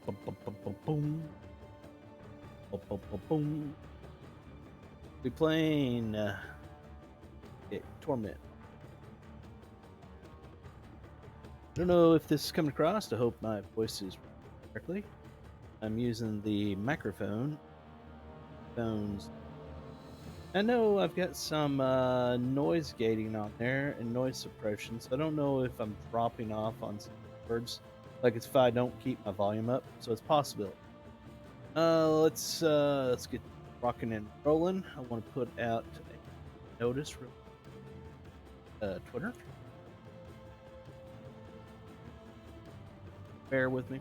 Boom, boom, boom, boom, boom. Boom, boom, boom, boom. We playing Torment. I don't know if this is coming across. I hope my voice is correctly. I'm using the microphone. Phones. I know I've got some noise gating on there and noise suppression, so I don't know if I'm dropping off on some words. Like it's if I don't keep my volume up, so it's possible. Let's get rocking and rolling. I want to put out a notice from Twitter. Bear with me.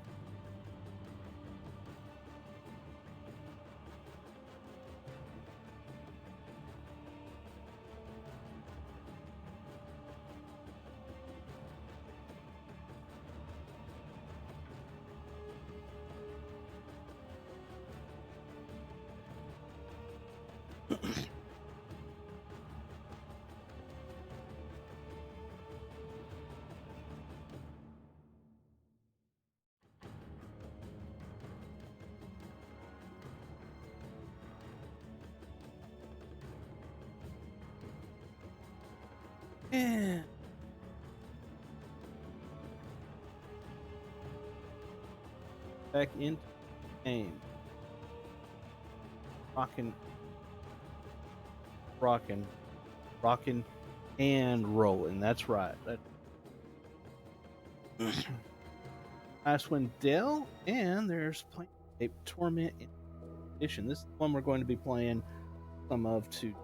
Yeah. Back into the game. Rocking, and rolling. That's right. Icewind Dale, and there's Planescape Torment edition. This is the one we're going to be playing some of too.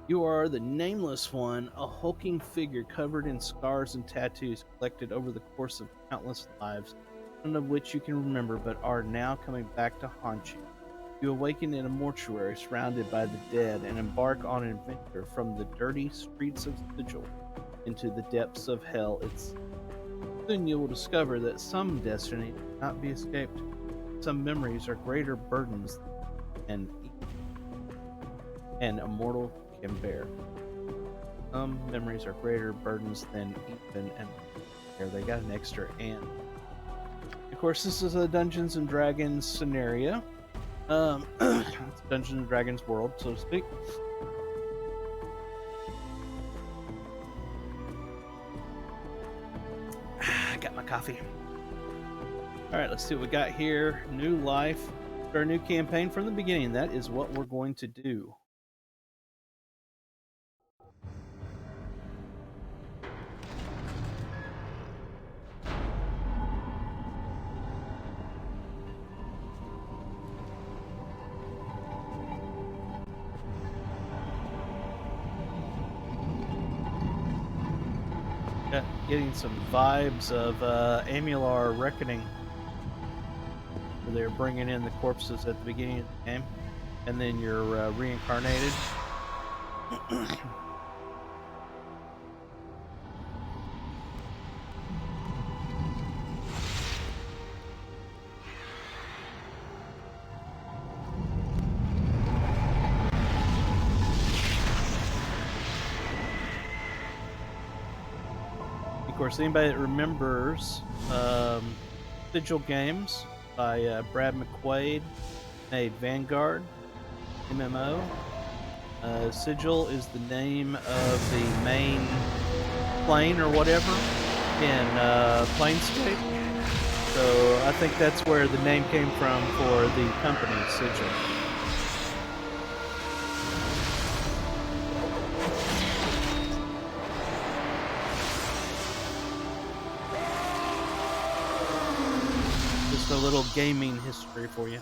You are the nameless one, a hulking figure covered in scars and tattoos collected over the course of countless lives, none of which you can remember but are now coming back to haunt you. You awaken in a mortuary surrounded by the dead and embark on an adventure from the dirty streets of Sigil into the depths of hell. Soon you will discover that some destiny cannot be escaped. Some memories are greater burdens than an immortal can bear. Some memories are greater burdens than even and bear. They got an extra and. Of course, this is a Dungeons and Dragons scenario. It's Dungeons and Dragons world, so to speak. I got my coffee. All right, let's see what we got here. New life. Our new campaign from the beginning. That is what we're going to do. Yeah, getting some vibes of Amular Reckoning. Where they're bringing in the corpses at the beginning of the game, and then you're reincarnated. Of course, anybody that remembers Sigil games by Brad McQuaid made Vanguard MMO. Sigil is the name of the main plane or whatever in Planescape. So I think that's where the name came from for the company, Sigil. Just a little gaming history for you.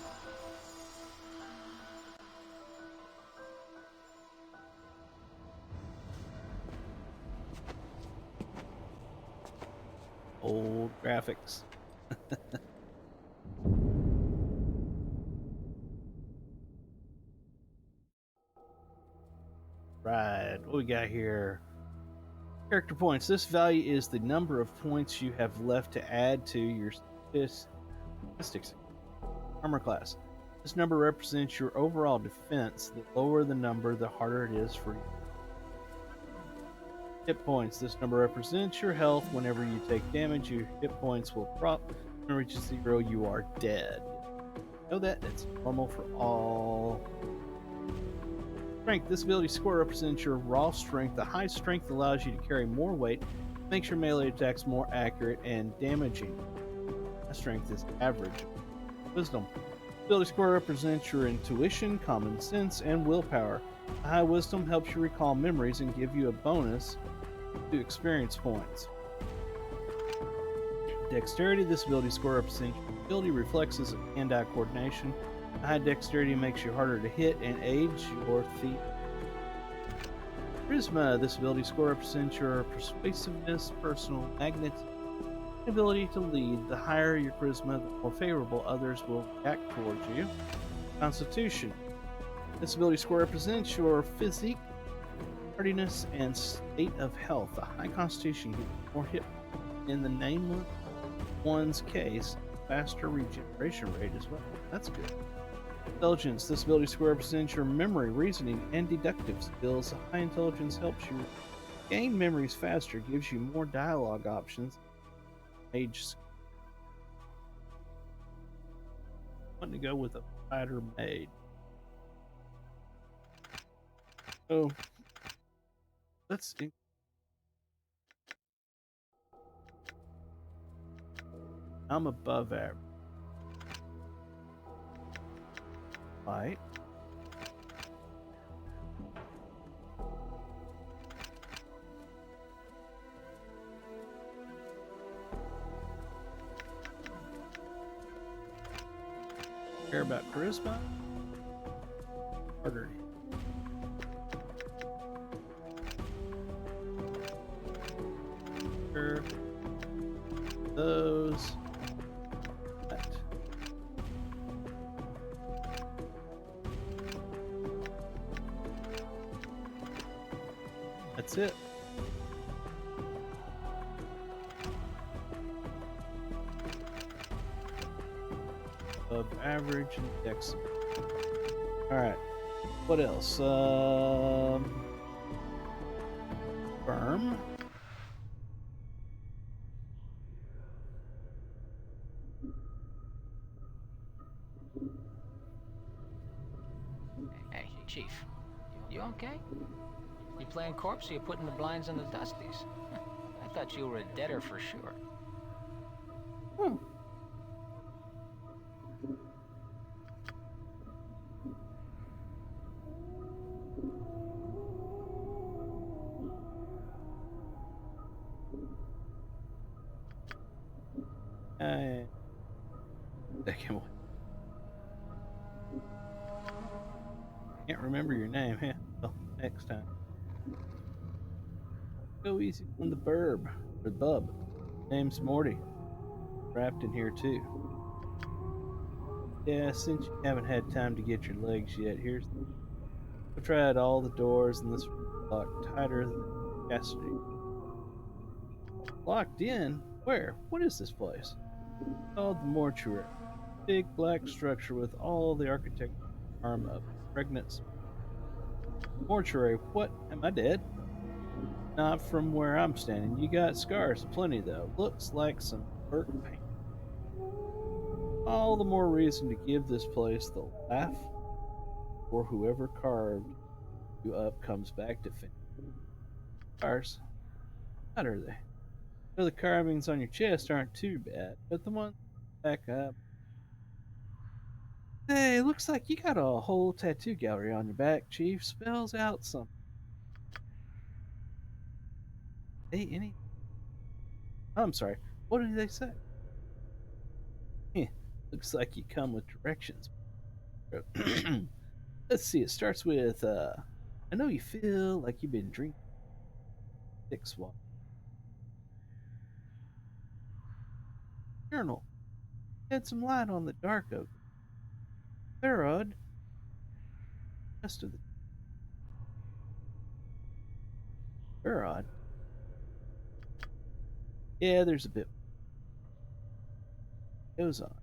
Old graphics. Right, what we got here? Character points. This value is the number of points you have left to add to your statistics. Armor class. This number represents your overall defense. The lower the number, the harder it is for you. Hit points. This number represents your health. Whenever you take damage, your hit points will drop. reaches 0, you are dead. Know that? It's normal for all. Strength. This ability score represents your raw strength. The high strength allows you to carry more weight, makes your melee attacks more accurate and damaging. My strength is average. Wisdom. Ability score represents your intuition, common sense, and willpower. The high wisdom helps you recall memories and give you a bonus to experience points. Dexterity. This ability score represents your ability, reflexes, and hand-eye coordination. High dexterity makes you harder to hit and aids your thief. Charisma. This ability score represents your persuasiveness, personal magnetism, and ability to lead. The higher your charisma, the more favorable others will act towards you. Constitution. This ability score represents your physique, hardiness, and state of health. A high constitution gives you more hit. In the nameless one's case, faster regeneration rate as well. That's good. Intelligence. This ability score represents your memory, reasoning, and deductive skills. High intelligence helps you gain memories faster, gives you more dialogue options. Mage. I'm going to go with a fighter mage. So let's see. I'm above average. Light. Care about charisma? Harder. Those. That. That's it. Above average and dex. Alright. What else? Firm. Hey, Chief. You okay? You playing corpse or you putting the blinds on the dusties? I thought you were a deader for sure. Can't remember your name. Yeah. Well, next time. Go easy on the burb. Or bub. Name's Morty. Wrapped in here too. Yeah, since you haven't had time to get your legs yet, I've tried all the doors and this locked tighter than Cassidy. Locked in? Where? What is this place? Called the Mortuary. Big black structure with all the architectural charm of pregnant. Mortuary? What? Am I dead? Not from where I'm standing. You got scars, plenty though. Looks like some burnt paint. All the more reason to give this place the laugh, or whoever carved you up comes back to finish. Scars? What are they? So the carvings on your chest aren't too bad, but the ones back up. Hey, looks like you got a whole tattoo gallery on your back, Chief. Spells out something. Hey, any? I'm sorry. What did they say? Looks like you come with directions. Let's see. It starts with I know you feel like you've been drinking 6 water. Journal. Shed some light on the dark oak. Farod. Rest of the Farod. Yeah, there's a bit. Goes on.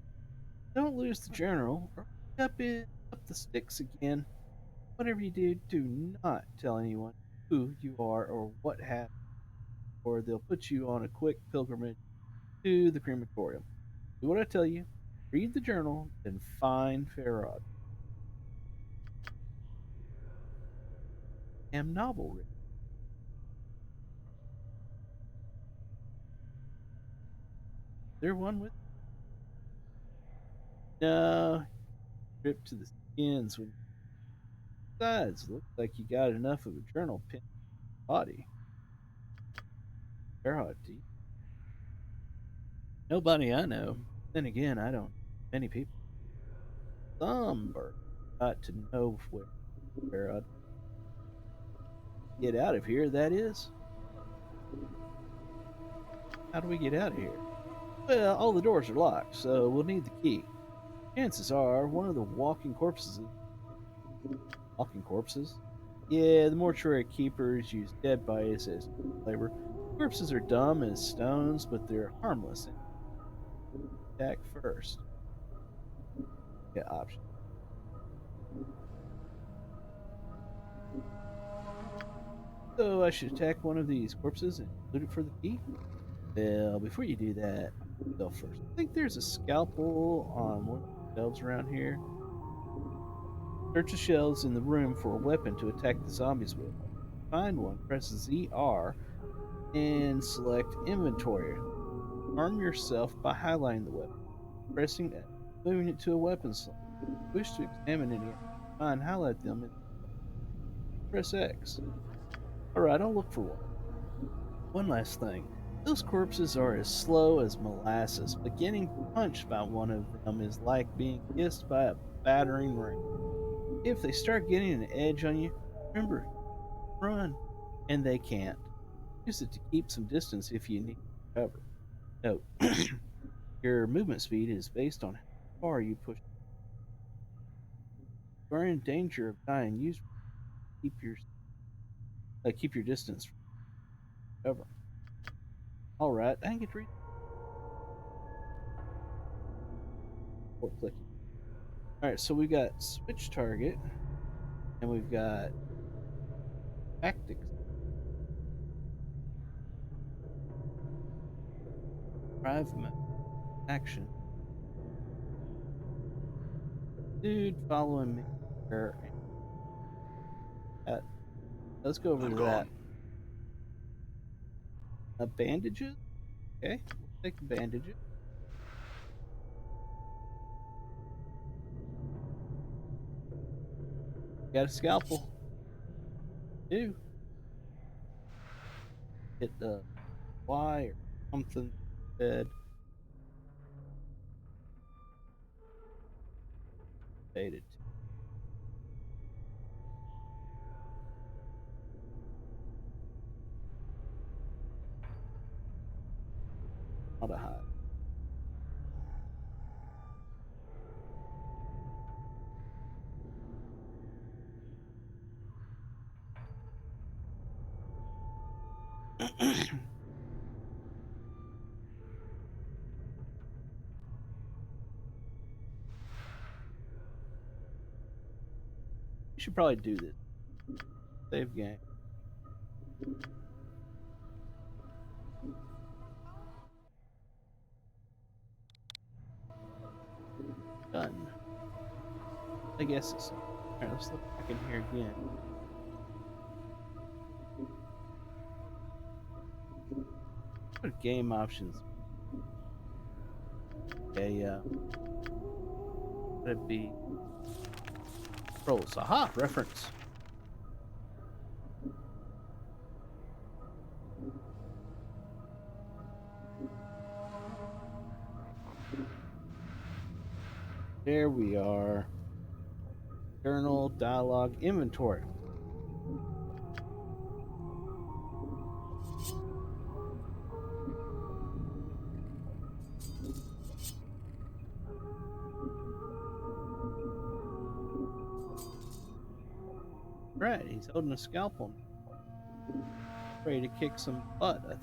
Don't lose the journal, or up the sticks again. Whatever you do, do not tell anyone who you are or what happened, or they'll put you on a quick pilgrimage to the crematorium. Do what I tell you. Read the journal, then find Farad. Am novel written. There one with no stripped to the skins. When besides, looks like you got enough of a journal pin in your body. Farad, do you? Nobody I know. Then again, I don't know many people. Some bird got to know where Farad. Get out of here, that is. How do we get out of here? Well, all the doors are locked, so we'll need the key. Chances are one of the walking corpses. Walking corpses? Yeah, the mortuary keepers use dead bodies as labor. Corpses are dumb as stones, but they're harmless. Attack first. Yeah, option. So I should attack one of these corpses and loot it for the key? Well, before you do that, go first. I think there's a scalpel on one of the shelves around here. Search the shelves in the room for a weapon to attack the zombies with. Find one, press ZR, and select inventory. Arm yourself by highlighting the weapon, pressing F, moving it to a weapon slot. Wish to examine any, find, highlight them, and press X. Alright, I'll look for one. One last thing. Those corpses are as slow as molasses, but getting punched by one of them is like being kissed by a battering ram. If they start getting an edge on you, remember, run. And they can't. Use it to keep some distance if you need cover. Note, your movement speed is based on how far you push. If you are in danger of dying, use keep your keep your distance from cover. All right, I can get read before clicking. All right, so we got switch target, and we've got tactics, drive mode, action, dude following me. That. Let's go over I'm to gone. that. Bandages. Okay, we'll take the bandages. Got a scalpel. Do hit the Y or something. Said faded. Not a high. You should probably do this. Save game. Done. I guess it's. Alright, let's look back in here again. What game options? Okay, would it be controls? Aha! Reference. There we are. Journal, dialogue, inventory. Right, he's holding a scalpel. Ready to kick some butt, I think.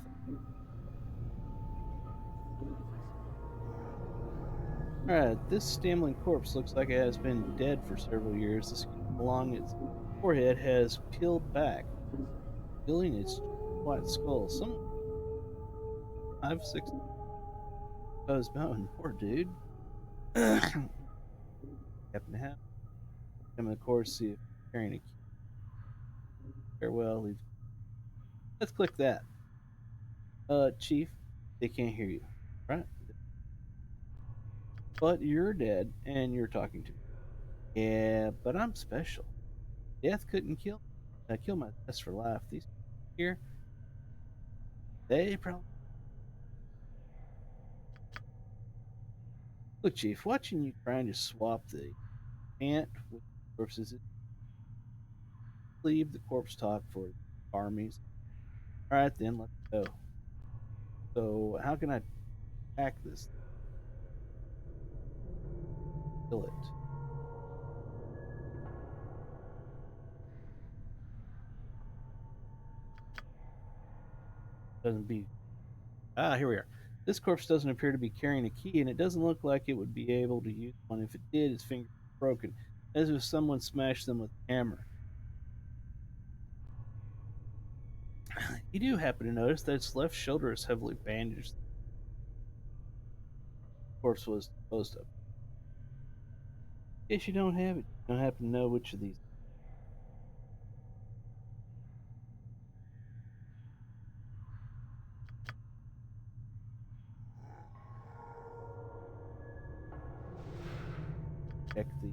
Alright, this Stamling corpse looks like it has been dead for several years. The skin along its forehead has peeled back, revealing its white skull. Some 5, 6 I was mounting more, dude. Captain House. And of course, see if carrying a key. Farewell. Let's click that. Chief, they can't hear you, right? But you're dead, and you're talking to me. Yeah, but I'm special. Death couldn't kill me. I kill my best for life. These here, they probably. Look, Chief, watching you trying to swap the ant with corpses, leave the corpse talk for armies. All right, then, let's go. So, how can I attack this? Kill it. Doesn't be. Ah, here we are. This corpse doesn't appear to be carrying a key, and it doesn't look like it would be able to use one. If it did, its fingers are broken, as if someone smashed them with a hammer. You do happen to notice that its left shoulder is heavily bandaged. The corpse was disposed of. Guess you don't have it. You don't happen to know which of these. Check the.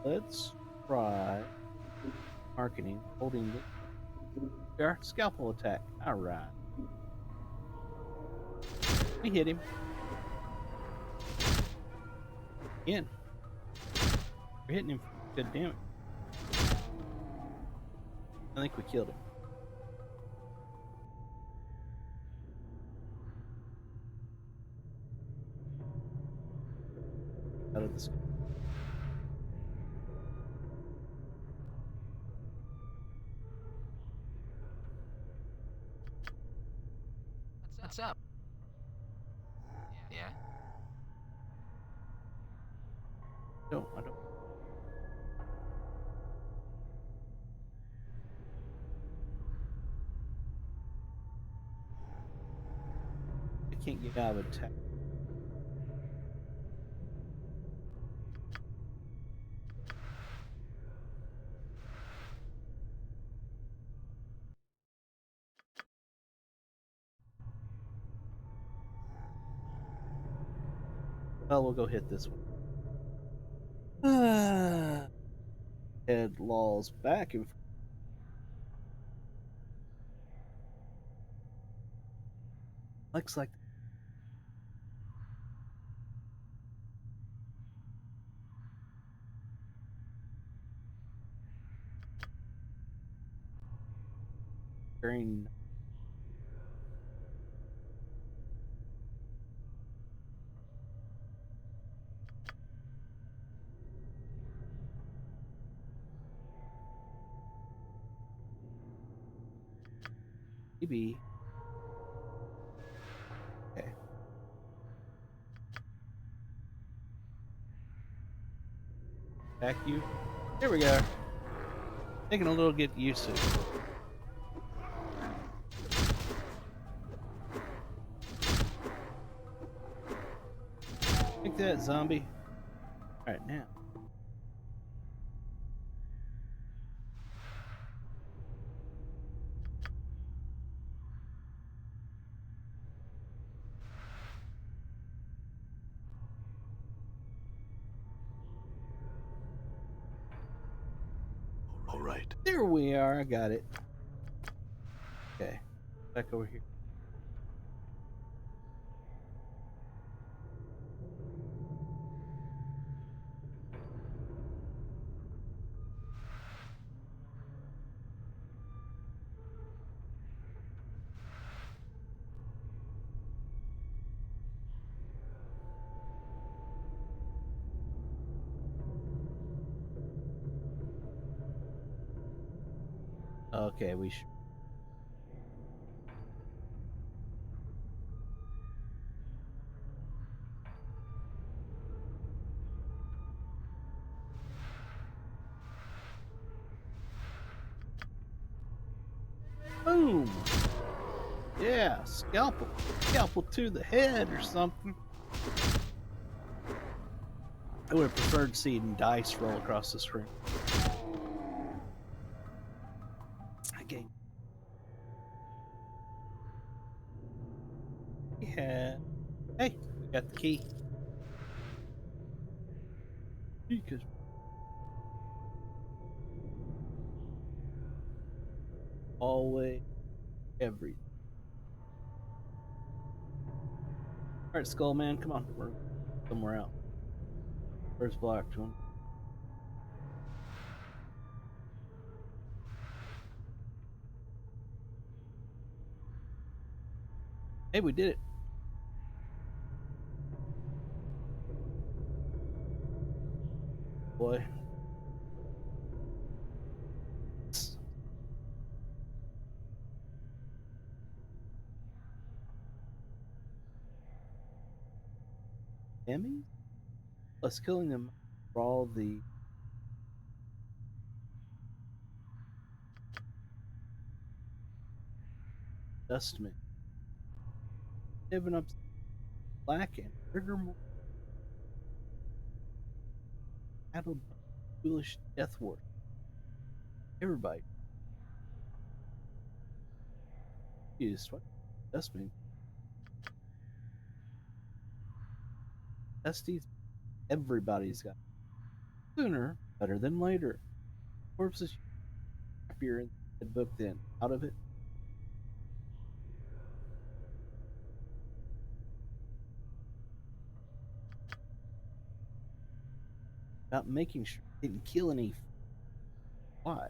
Let's try marketing, holding the. There, scalpel attack. All right. We hit him. Again. We're hitting him for good damage. I think we killed him. Out of the skull. What's up? Yeah? I don't. I can't get out of attack. Well, we'll go hit this one. Head lolls back and looks like green. Maybe. Okay. Back you. There we go. Taking a little get used to it. Take that, zombie. Alright, now. All right. There we are. I got it. Okay. Back over here. Okay, we should. Boom! Yeah, scalpel. Scalpel to the head or something. I would have preferred seeing dice roll across the screen. Okay. Yeah. Hey, we got the key. Because always everything. All right, Skull Man, come on. We're somewhere else. Where's blocked one? Hey, we did it. Boy. Emmys? Plus killing them for all the dustmen. Living up black and murder more addled by foolish death worship. Everybody used what dustmen. Dusties, everybody's got sooner better than later. Corpses happier in the book than out of it. About making sure they didn't kill any. Why?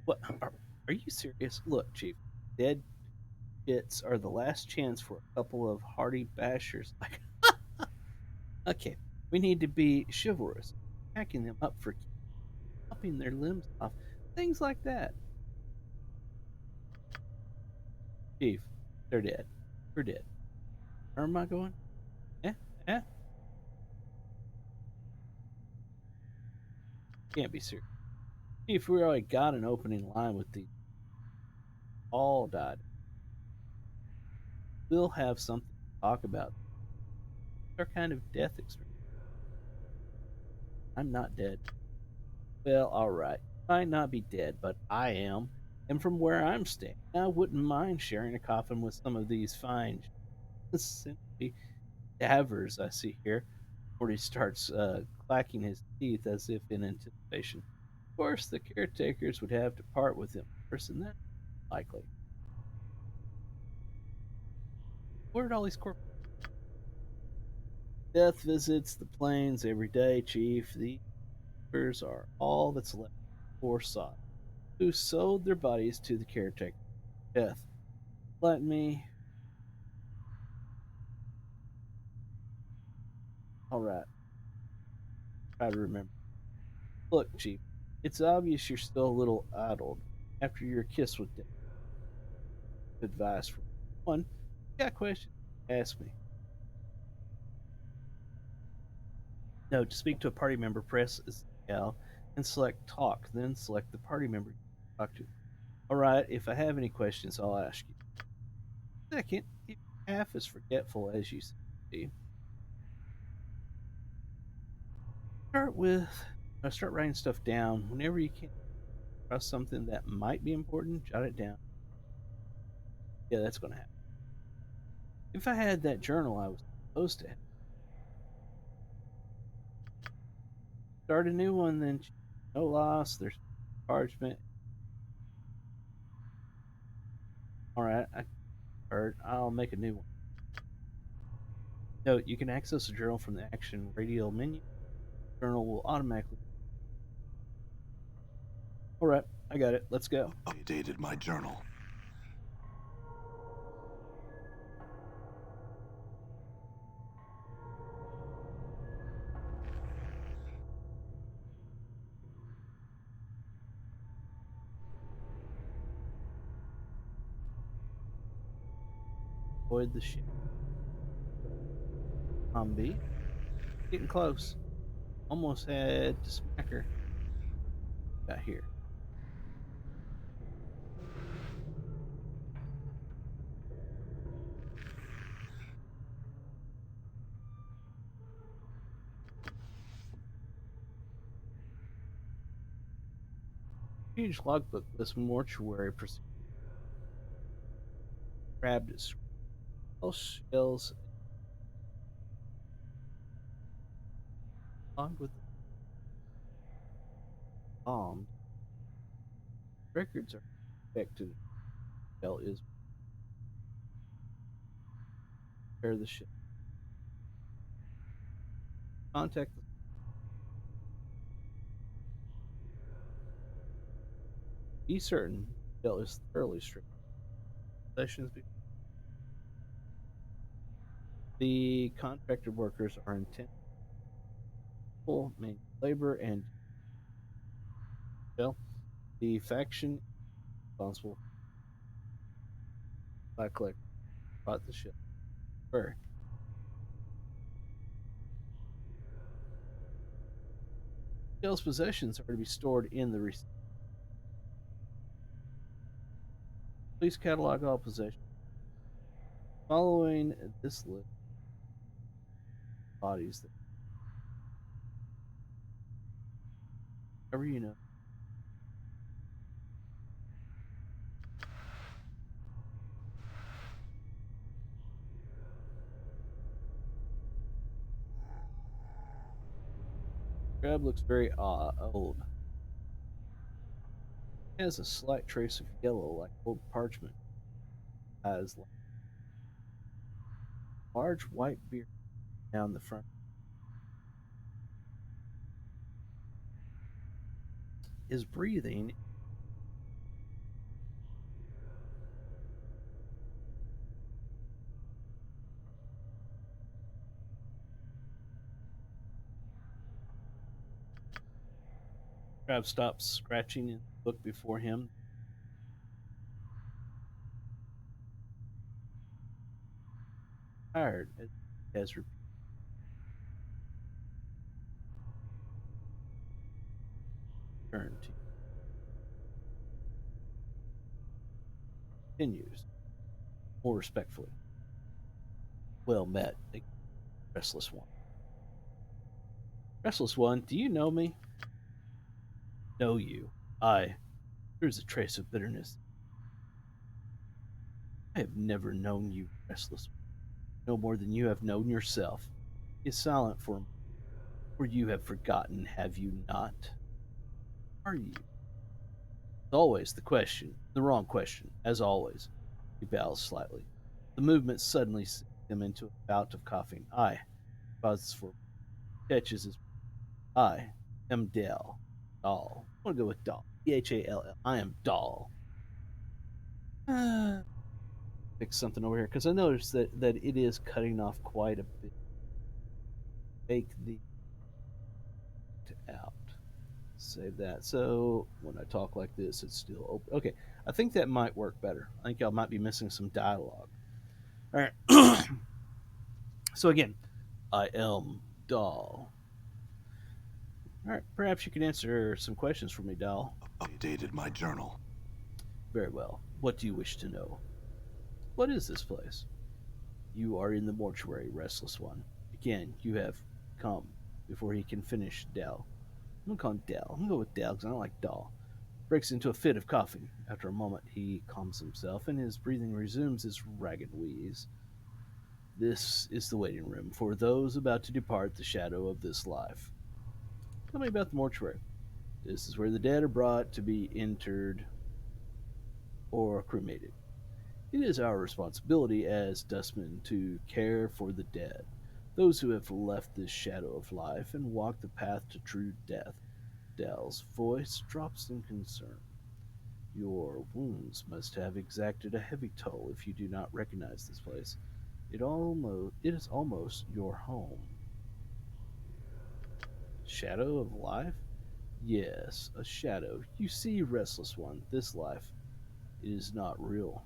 What? Are you serious? Look, Chief. Dead shits are the last chance for a couple of hardy bashers like. Okay, we need to be chivalrous, hacking them up for chopping their limbs off, things like that. Chief, they're dead. We're dead. Where am I going? Eh? Eh? Can't be serious. Chief, we already got an opening line with these. All died. We'll have something to talk about. Our kind of death experience. I'm not dead. Well, all right. I might not be dead, but I am. And from where I'm staying, I wouldn't mind sharing a coffin with some of these fine, simply davers I see here. Morty starts clacking his teeth as if in anticipation. Of course, the caretakers would have to part with him first, and that's likely. Where'd all these corpses? Death visits the plains every day, Chief. These are all that's left. Poor sod, who sold their bodies to the caretaker. Death. Let me. All right. Try to remember. Look, Chief. It's obvious you're still a little addled after your kiss with death. Advice for one. You got questions? Ask me. No, to speak to a party member, press L and select talk, then select the party member you talk to. All right, if I have any questions, I'll ask you. Second, if you're half as forgetful as you seem, start with start writing stuff down. Whenever you can across something that might be important, jot it down. Yeah, that's going to happen. If I had that journal I was supposed to have, start a new one, then no loss. There's parchment. All right, I'll make a new one. Note, you can access the journal from the Action Radial menu. The journal will automatically. All right, I got it. Let's go. Updated my journal. Avoid the ship. Zombie. Getting close. Almost had to smack her. Got here. Huge logbook lists mortuary procedures, grabbed at skull shells, along with the bombs. Records are expected. Shell is prepare the ship. Contact the be certain shell is thoroughly stripped. Sessions the contracted workers are intense manual labor and shell. The faction responsible by collecting bought the ship. Where shell's possessions are to be stored in the receipt. Please catalog all possessions. Following this list of bodies that whatever you know. Crab looks very old. It has a slight trace of yellow like old parchment. Has large white beard down the front. His breathing Crab stops scratching in the book before him. Tired as he has returned to continues more respectfully. Well met, restless one. Restless one, do you know me? Know you. I. There's a trace of bitterness. I have never known you, restless one, no more than you have known yourself. He is silent for a moment. For you have forgotten, have you not? Are you? Always the question, the wrong question, as always. He bows slightly. The movement suddenly sinks him into a bout of coughing. I pauses for catches his I am Dell. Doll. I want to go with Doll. Dhall. I am Doll. Uh, Fix something over here because I noticed that it is cutting off quite a bit. Take the out. Save that. So when I talk like this, it's still open. Okay, I think that might work better. I think y'all might be missing some dialogue. All right. So again, I am Doll. All right, perhaps you can answer some questions for me, Doll. Updated my journal. Very well. What do you wish to know? What is this place? You are in the mortuary, restless one. Again, you have come before he can finish Dell. I'm gonna call him Dell. I'm gonna go with Dell because I don't like Doll. Breaks into a fit of coughing. After a moment, he calms himself and his breathing resumes its ragged wheeze. This is the waiting room for those about to depart the shadow of this life. Tell me about the mortuary. This is where the dead are brought to be interred or cremated. It is our responsibility as dustmen to care for the dead, those who have left this shadow of life and walked the path to true death. Dell's voice drops in concern. Your wounds must have exacted a heavy toll if you do not recognize this place. It is almost your home. Shadow of life? Yes, a shadow. You see, restless one, this life is not real.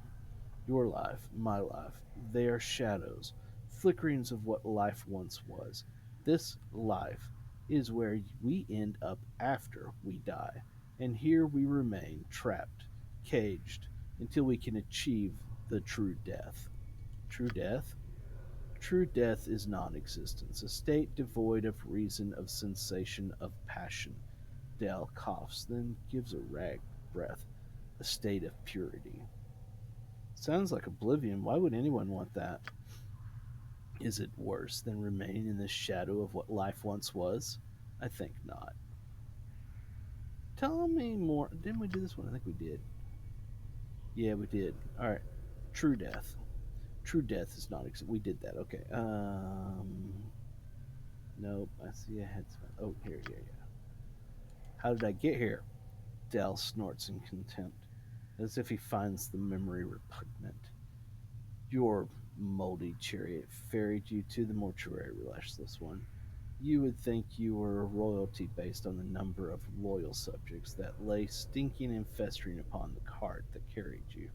Your life, my life, they are shadows, flickerings of what life once was. This life is where we end up after we die, and here we remain trapped, caged, until we can achieve the true death. True death? True death is non existence, a state devoid of reason, of sensation, of passion. Dell coughs, then gives a rag. breath, a state of purity. Sounds like oblivion. Why would anyone want that? Is it worse than remaining in the shadow of what life once was? I think not. Tell me more. Didn't we do this one? I think we did. Yeah, we did. All right. True death. True death is not. We did that. Okay. Nope. I see I had some. Oh, here. Yeah, yeah. How did I get here? Dell snorts in contempt, as if he finds the memory repugnant. Your moldy chariot ferried you to the mortuary, restless one. You would think you were royalty based on the number of loyal subjects that lay stinking and festering upon the cart that carried you.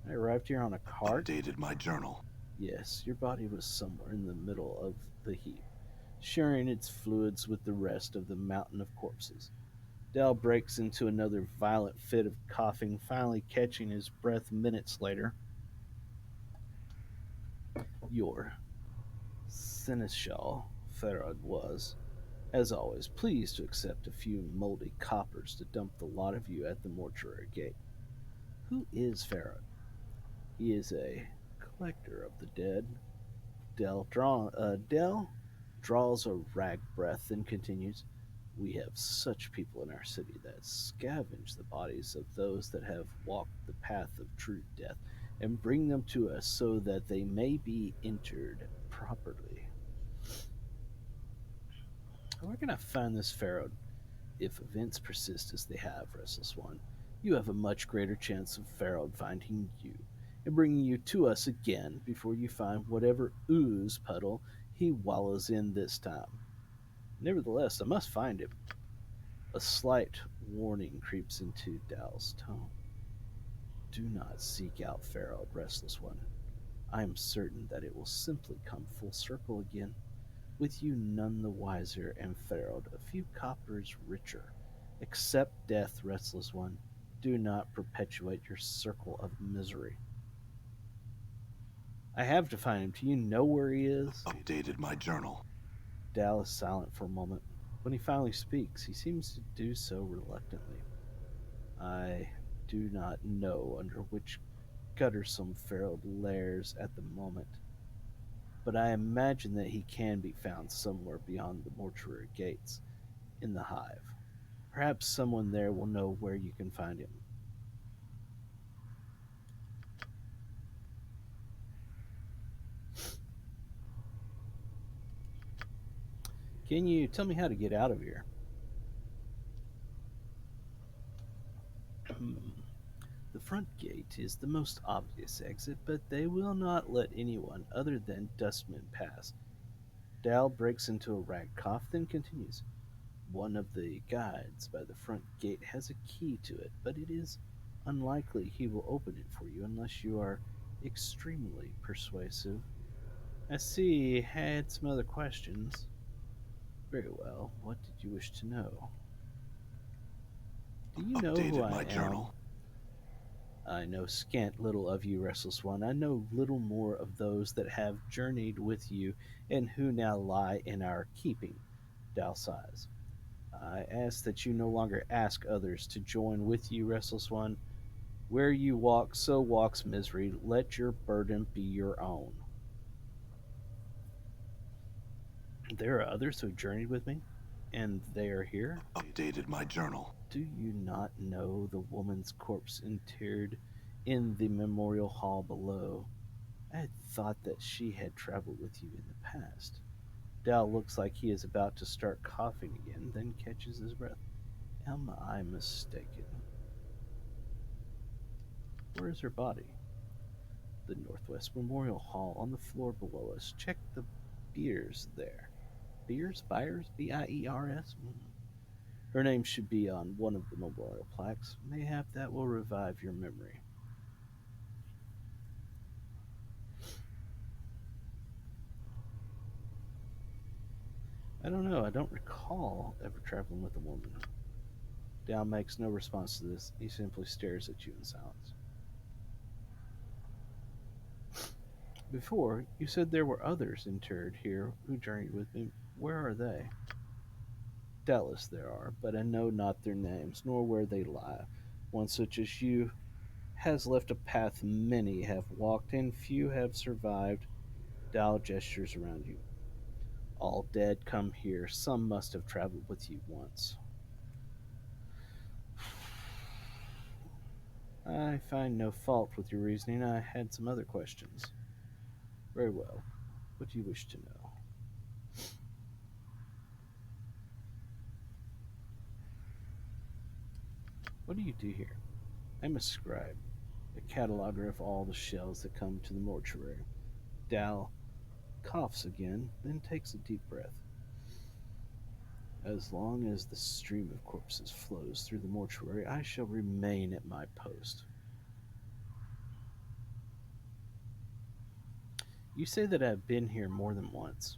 I arrived here on a cart? Updated my journal. Yes, your body was somewhere in the middle of the heap, sharing its fluids with the rest of the mountain of corpses. Dell breaks into another violent fit of coughing, finally catching his breath minutes later. Your seneschal, Farad, was, as always, pleased to accept a few moldy coppers to dump the lot of you at the mortuary gate. Who is Farad? He is a collector of the dead. Dell draws a rag breath and continues. We have such people in our city that scavenge the bodies of those that have walked the path of true death and bring them to us so that they may be interred properly. We're going to find this Pharaoh. If events persist as they have, Restless One, you have a much greater chance of Pharaoh finding you and bringing you to us again before you find whatever ooze puddle he wallows in this time. Nevertheless, I must find him. A slight warning creeps into Dow's tone. Do not seek out Pharaoh, Restless One. I am certain that it will simply come full circle again, with you none the wiser and Pharaoh a few coppers richer. Accept death, Restless One. Do not perpetuate your circle of misery. I have to find him. Do you know where he is? Updated my journal. Dal is silent for a moment. When he finally speaks, he seems to do so reluctantly. I do not know under which gutter some Pharaoh lairs at the moment, but I imagine that he can be found somewhere beyond the mortuary gates in the hive. Perhaps someone there will know where you can find him. Can you tell me how to get out of here? The front gate is the most obvious exit, but they will not let anyone other than dustmen pass. Dal breaks into a rag cough, then continues. One of the guides by the front gate has a key to it, but it is unlikely he will open it for you unless you are extremely persuasive. I see you had some other questions. Very well. What did you wish to know? Do you know who Updated I my am? journal. I know scant little of you, Restless One. I know little more of those that have journeyed with you and who now lie in our keeping. Dal sighs. I ask that you no longer ask others to join with you, Restless One. Where you walk, so walks misery. Let your burden be your own. There are others who journeyed with me, and they are here. Updated my journal. Do you not know the woman's corpse interred in the memorial hall below? I had thought that she had traveled with you in the past. Dal looks like he is about to start coughing again, then catches his breath. Am I mistaken? Where is her body? The Northwest Memorial Hall on the floor below us. Check the biers there. Biers? Biers? Biers? Her name should be on one of the memorial plaques. Mayhap that will revive your memory. I don't know. I don't recall ever traveling with a woman. Dal makes no response to this. He simply stares at you in silence. Before, you said there were others interred here who journeyed with me. Where are they? Doubtless there are, but I know not their names, nor where they lie. One such as you has left a path many have walked and few have survived. Dal gestures around you. All dead come here. Some must have traveled with you once. I find no fault with your reasoning. I had some other questions. Very well. What do you wish to know? What do you do here? I'm a scribe, a cataloger of all the shells that come to the mortuary. Dal coughs again, then takes a deep breath. As long as the stream of corpses flows through the mortuary, I shall remain at my post. You say that I have been here more than once.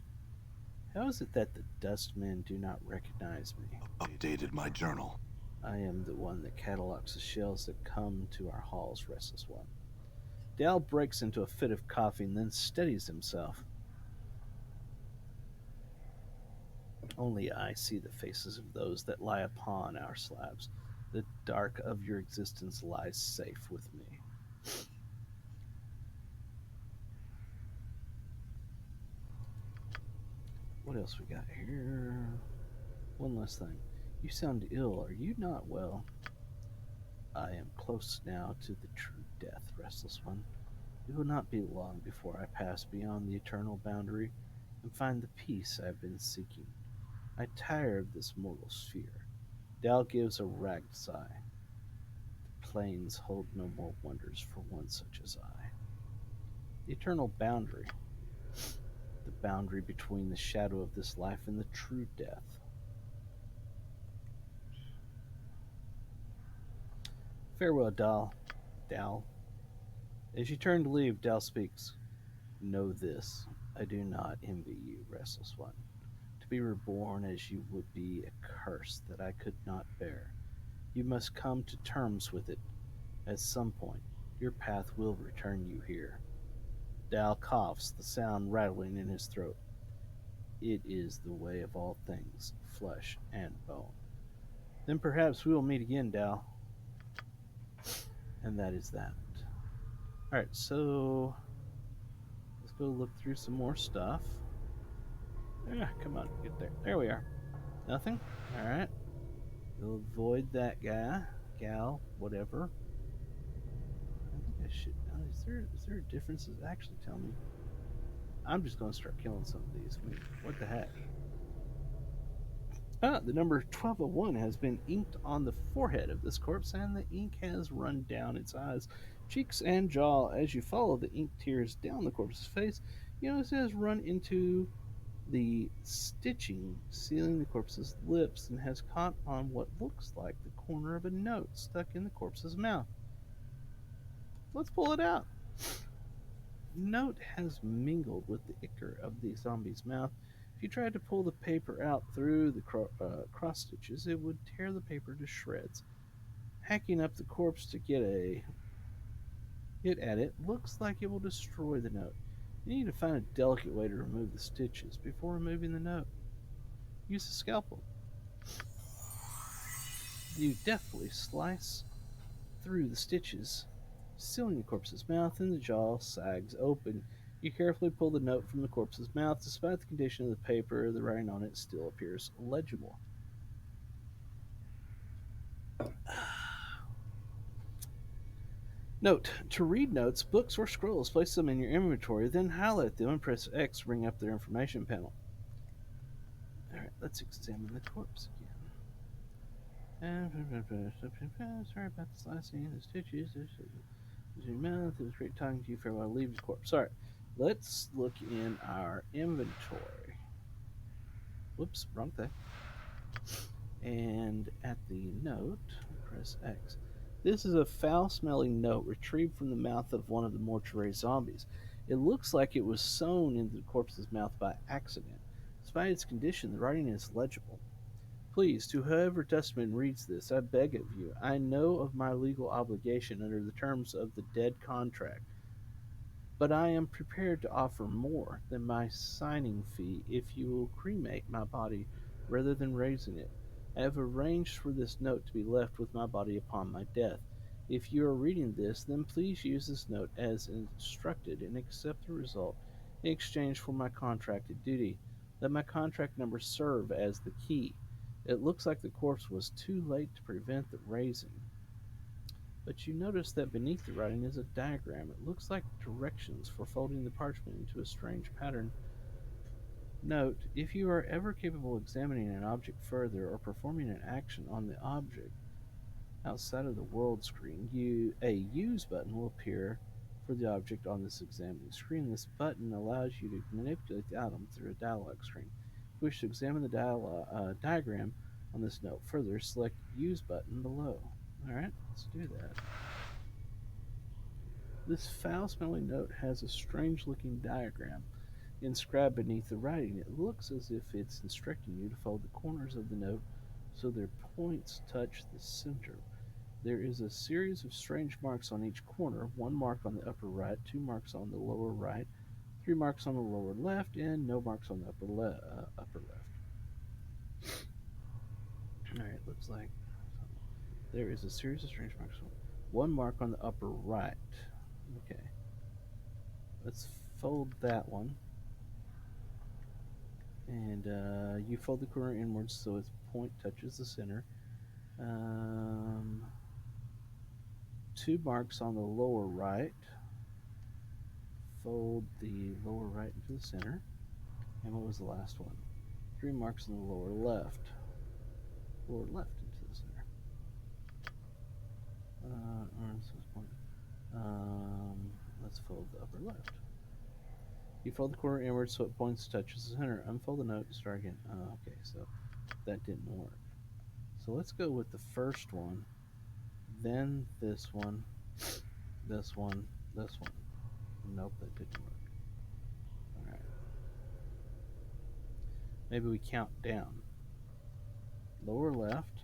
How is it that the dustmen do not recognize me? Updated my journal. I am the one that catalogs the shells that come to our halls, restless one. Dal breaks into a fit of coughing, then steadies himself. Only I see the faces of those that lie upon our slabs. The dark of your existence lies safe with me. What else we got here? One last thing. You sound ill. Are you not well? I am close now to the true death, restless one. It will not be long before I pass beyond the eternal boundary and find the peace I have been seeking. I tire of this mortal sphere. Dal gives a ragged sigh. The plains hold no more wonders for one such as I. The eternal boundary. The boundary between the shadow of this life and the true death. Farewell, Dal. As you turn to leave, Dal speaks. Know this. I do not envy you, restless one. To be reborn as you would be a curse that I could not bear. You must come to terms with it. At some point, your path will return you here. Dal coughs, the sound rattling in his throat. It is the way of all things, flesh and bone. Then perhaps we will meet again, Dal. And that is that. Alright, so let's go look through some more stuff. Come on, get there. There we are. Nothing? Alright. We'll avoid that guy, gal, whatever. I think I should. Is there a difference? Does it actually tell me? I'm just going to start killing some of these. I mean, what the heck? The number 1201 has been inked on the forehead of this corpse, and the ink has run down its eyes, cheeks, and jaw. As you follow the ink tears down the corpse's face, you notice it has run into the stitching sealing the corpse's lips and has caught on what looks like the corner of a note stuck in the corpse's mouth. Let's pull it out. Note has mingled with the ichor of the zombie's mouth. If you tried to pull the paper out through the cross stitches, it would tear the paper to shreds. Hacking up the corpse to get at it looks like it will destroy the note. You need to find a delicate way to remove the stitches before removing the note. Use a scalpel. You deftly slice through the stitches, sealing the corpse's mouth, and the jaw sags open. You carefully pull the note from the corpse's mouth. Despite the condition of the paper, the writing on it still appears legible. Note, to read notes, books, or scrolls, place them in your inventory, then highlight them and press X to bring up their information panel. Alright, let's examine the corpse again. Sorry about the slicing, the stitches, your mouth. It was great talking to you. Farewell. Leave the corpse. Alright, let's look in our inventory. Whoops, wrong thing. And at the note, press X. This is a foul-smelling note retrieved from the mouth of one of the mortuary zombies. It looks like it was sewn into the corpse's mouth by accident. Despite its condition, the writing is legible. Please, to whoever Dustman reads this, I beg of you, I know of my legal obligation under the terms of the dead contract, but I am prepared to offer more than my signing fee if you will cremate my body rather than raising it. I have arranged for this note to be left with my body upon my death. If you are reading this, then please use this note as instructed and accept the result in exchange for my contracted duty. Let my contract number serve as the key. It looks like the corpse was too late to prevent the raising. But you notice that beneath the writing is a diagram. It looks like directions for folding the parchment into a strange pattern. Note, if you are ever capable of examining an object further or performing an action on the object outside of the world screen, a use button will appear for the object on this examining screen. This button allows you to manipulate the item through a dialog screen. If you wish to examine the diagram on this note further, select Use button below. Alright, let's do that. This foul-smelling note has a strange-looking diagram inscribed beneath the writing. It looks as if it's instructing you to fold the corners of the note so their points touch the center. There is a series of strange marks on each corner, one mark on the upper right, two marks on the lower right, three marks on the lower left, and no marks on the upper left. Alright, looks like there is a series of strange marks. One mark on the upper right. Okay. Let's fold that one. And you fold the corner inwards so its point touches the center. Two marks on the lower right. Fold the lower right into the center. And what was the last one? Three marks on the lower left. Lower left into the center. Let's fold the upper left. You fold the corner inward so it points touches the center. Unfold the note, start again. Okay, so that didn't work. So let's go with the first one, then this one, this one, this one. Nope, that didn't work. Alright. Maybe we count down. Lower left,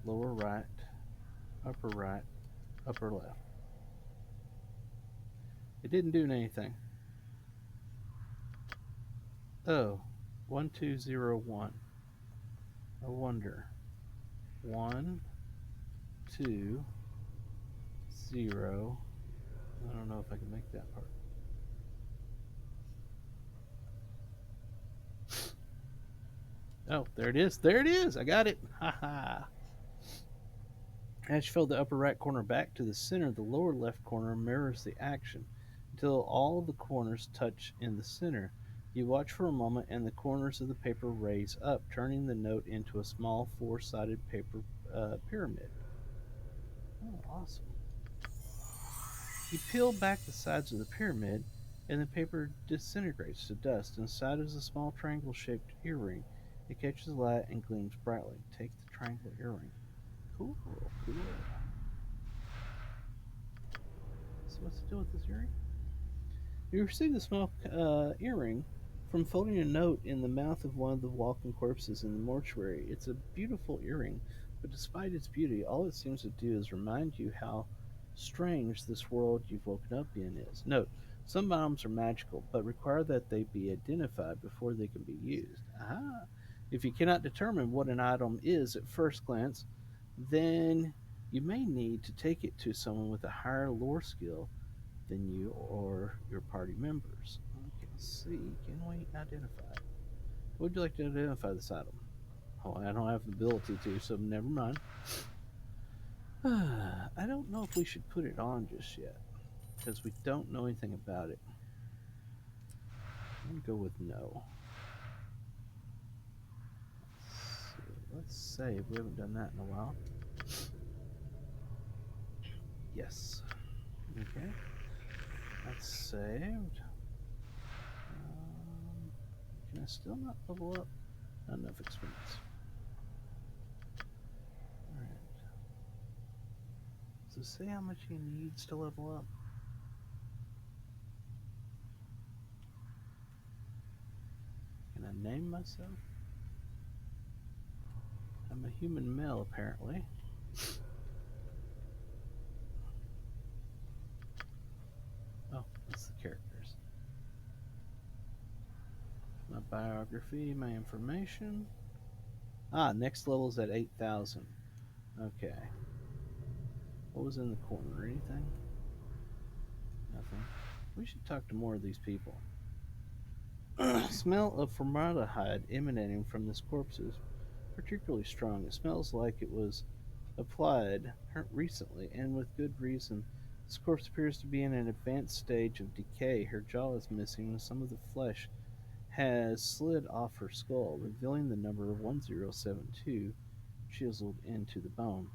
lower right, upper right, upper left. It didn't do anything. Oh, 1201. I wonder. 1, 2, 0. I don't know if I can make that part. Oh, there it is. There it is. I got it. Haha. As you fold the upper right corner back to the center, the lower left corner mirrors the action until all the corners touch in the center. You watch for a moment and the corners of the paper raise up, turning the note into a small four-sided paper pyramid. Oh, awesome. You peel back the sides of the pyramid and the paper disintegrates to dust. Inside is a small triangle-shaped earring. It catches light and gleams brightly. Take the triangle earring. Cool, cool. So what's the deal with this earring? You received a small earring from folding a note in the mouth of one of the walking corpses in the mortuary. It's a beautiful earring, but despite its beauty, all it seems to do is remind you how strange this world you've woken up in is. Note, some items are magical, but require that they be identified before they can be used. Ah, if you cannot determine what an item is at first glance, then you may need to take it to someone with a higher lore skill than you or your party members. Okay, let's see. Can we identify it? Would you like to identify this item? Oh, I don't have the ability to, so never mind. I don't know if we should put it on just yet, because we don't know anything about it. I'm going to go with no. Let's save. We haven't done that in a while. Yes. Okay. That's saved. Can I still not level up? Not enough experience. Alright. So say how much he needs to level up. Can I name myself? I'm a human male, apparently. Oh, that's the characters. My biography, my information. Ah, next level's at 8,000. Okay. What was in the corner? Anything? Nothing. We should talk to more of these people. Smell of formaldehyde emanating from this corpse is particularly strong. It smells like it was applied recently, and with good reason. This corpse appears to be in an advanced stage of decay. Her jaw is missing, and some of the flesh has slid off her skull, revealing the number 1072 chiseled into the bone.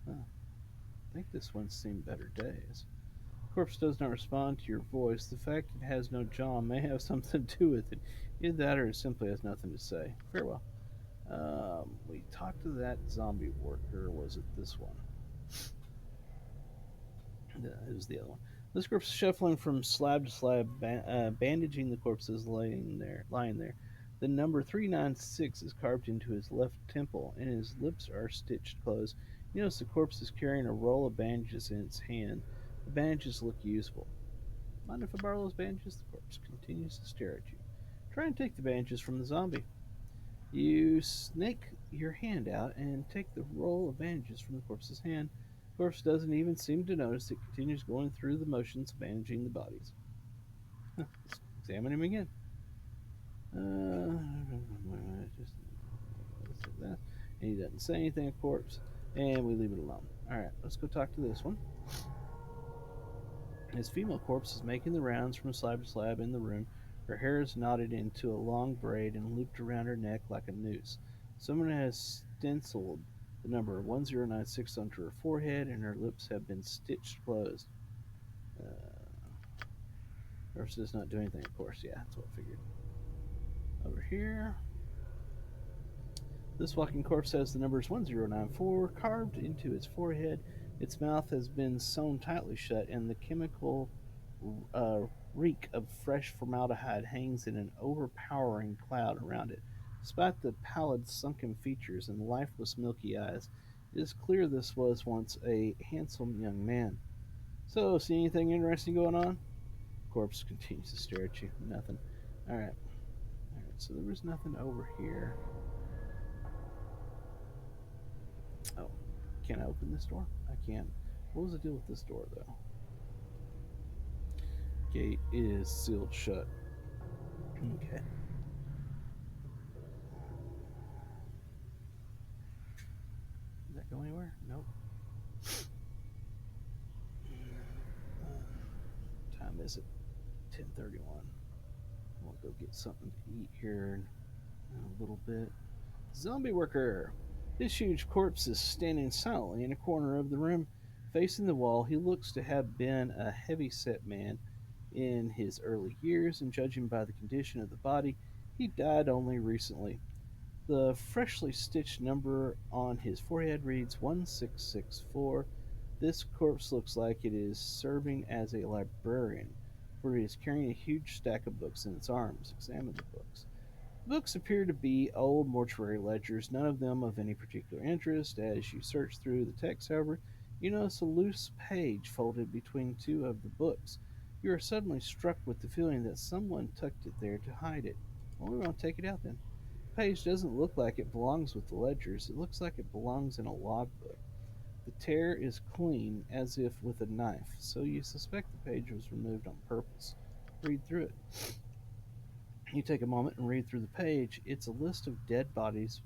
Huh. I think this one's seen better days. Corpse does not respond to your voice. The fact it has no jaw may have something to do with it. Either that or it simply has nothing to say. Farewell. We talked to that zombie worker. Or was it this one? It was the other one. This corpse shuffling from slab to slab, bandaging the corpses lying there. The number 396 is carved into his left temple, and his lips are stitched closed. You notice the corpse is carrying a roll of bandages in its hand. The bandages look usable. Mind if I borrow those bandages? The corpse continues to stare at you. Try and take the bandages from the zombie. You snake your hand out and take the roll of bandages from the corpse's hand. The corpse doesn't even seem to notice it continues going through the motions of bandaging the bodies. Let's examine him again. Just that. And he doesn't say anything, of course, and we leave it alone. All right, let's go talk to this one. His female corpse is making the rounds from slab to slab in the room. Her hair is knotted into a long braid and looped around her neck like a noose. Someone has stenciled the number 1096 onto her forehead, and her lips have been stitched closed. Nurse does not do anything, of course. Yeah, that's what I figured. Over here, this walking corpse has the numbers 1094 carved into its forehead. Its mouth has been sewn tightly shut, and the chemical uh, reek of fresh formaldehyde hangs in an overpowering cloud around it. Despite the pallid, sunken features and lifeless, milky eyes, it is clear this was once a handsome young man. So, see anything interesting going on? Corpse continues to stare at you. Nothing. Alright. Alright, so there was nothing over here. Oh, can I open this door? I can. What was the deal with this door, though? Gate is sealed shut. Okay. Did that go anywhere? Nope. Time is it? 10:31. We'll go get something to eat here in a little bit. Zombie worker. This huge corpse is standing silently in a corner of the room, facing the wall. He looks to have been a heavy-set man in his early years, and judging by the condition of the body, he died only recently. The freshly stitched number on his forehead reads 1664. This corpse looks like it is serving as a librarian, for it is carrying a huge stack of books in its arms. Examine the books. The books appear to be old mortuary ledgers, none of them of any particular interest. As you search through the text, however, you notice a loose page folded between two of the books. You are suddenly struck with the feeling that someone tucked it there to hide it. Well, we're going to take it out then. The page doesn't look like it belongs with the ledgers. It looks like it belongs in a logbook. The tear is clean, as if with a knife, so you suspect the page was removed on purpose. Read through it. You take a moment and read through the page. It's a list of dead bodies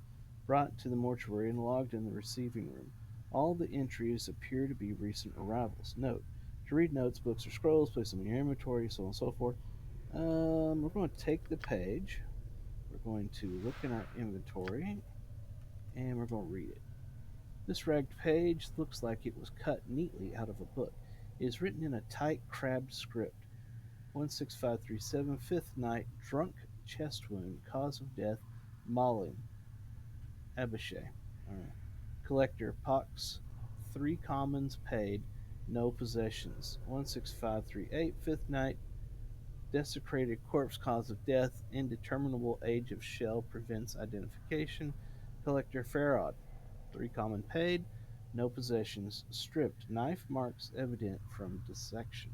brought to the mortuary and logged in the receiving room. All the entries appear to be recent arrivals. Note: to read notes, books, or scrolls, place them in your inventory, so on and so forth. We're going to take the page. We're going to look in our inventory, and we're going to read it. This ragged page looks like it was cut neatly out of a book. It is written in a tight, crabbed script. 16537, fifth night, drunk, chest wound, cause of death, mauling, Abishay. Alright. Collector, pox, 3 commons paid, no possessions. 16538, fifth night, desecrated corpse, cause of death, indeterminable age of shell prevents identification. Collector, Farad, 3 common paid, no possessions. Stripped, knife marks evident from dissection.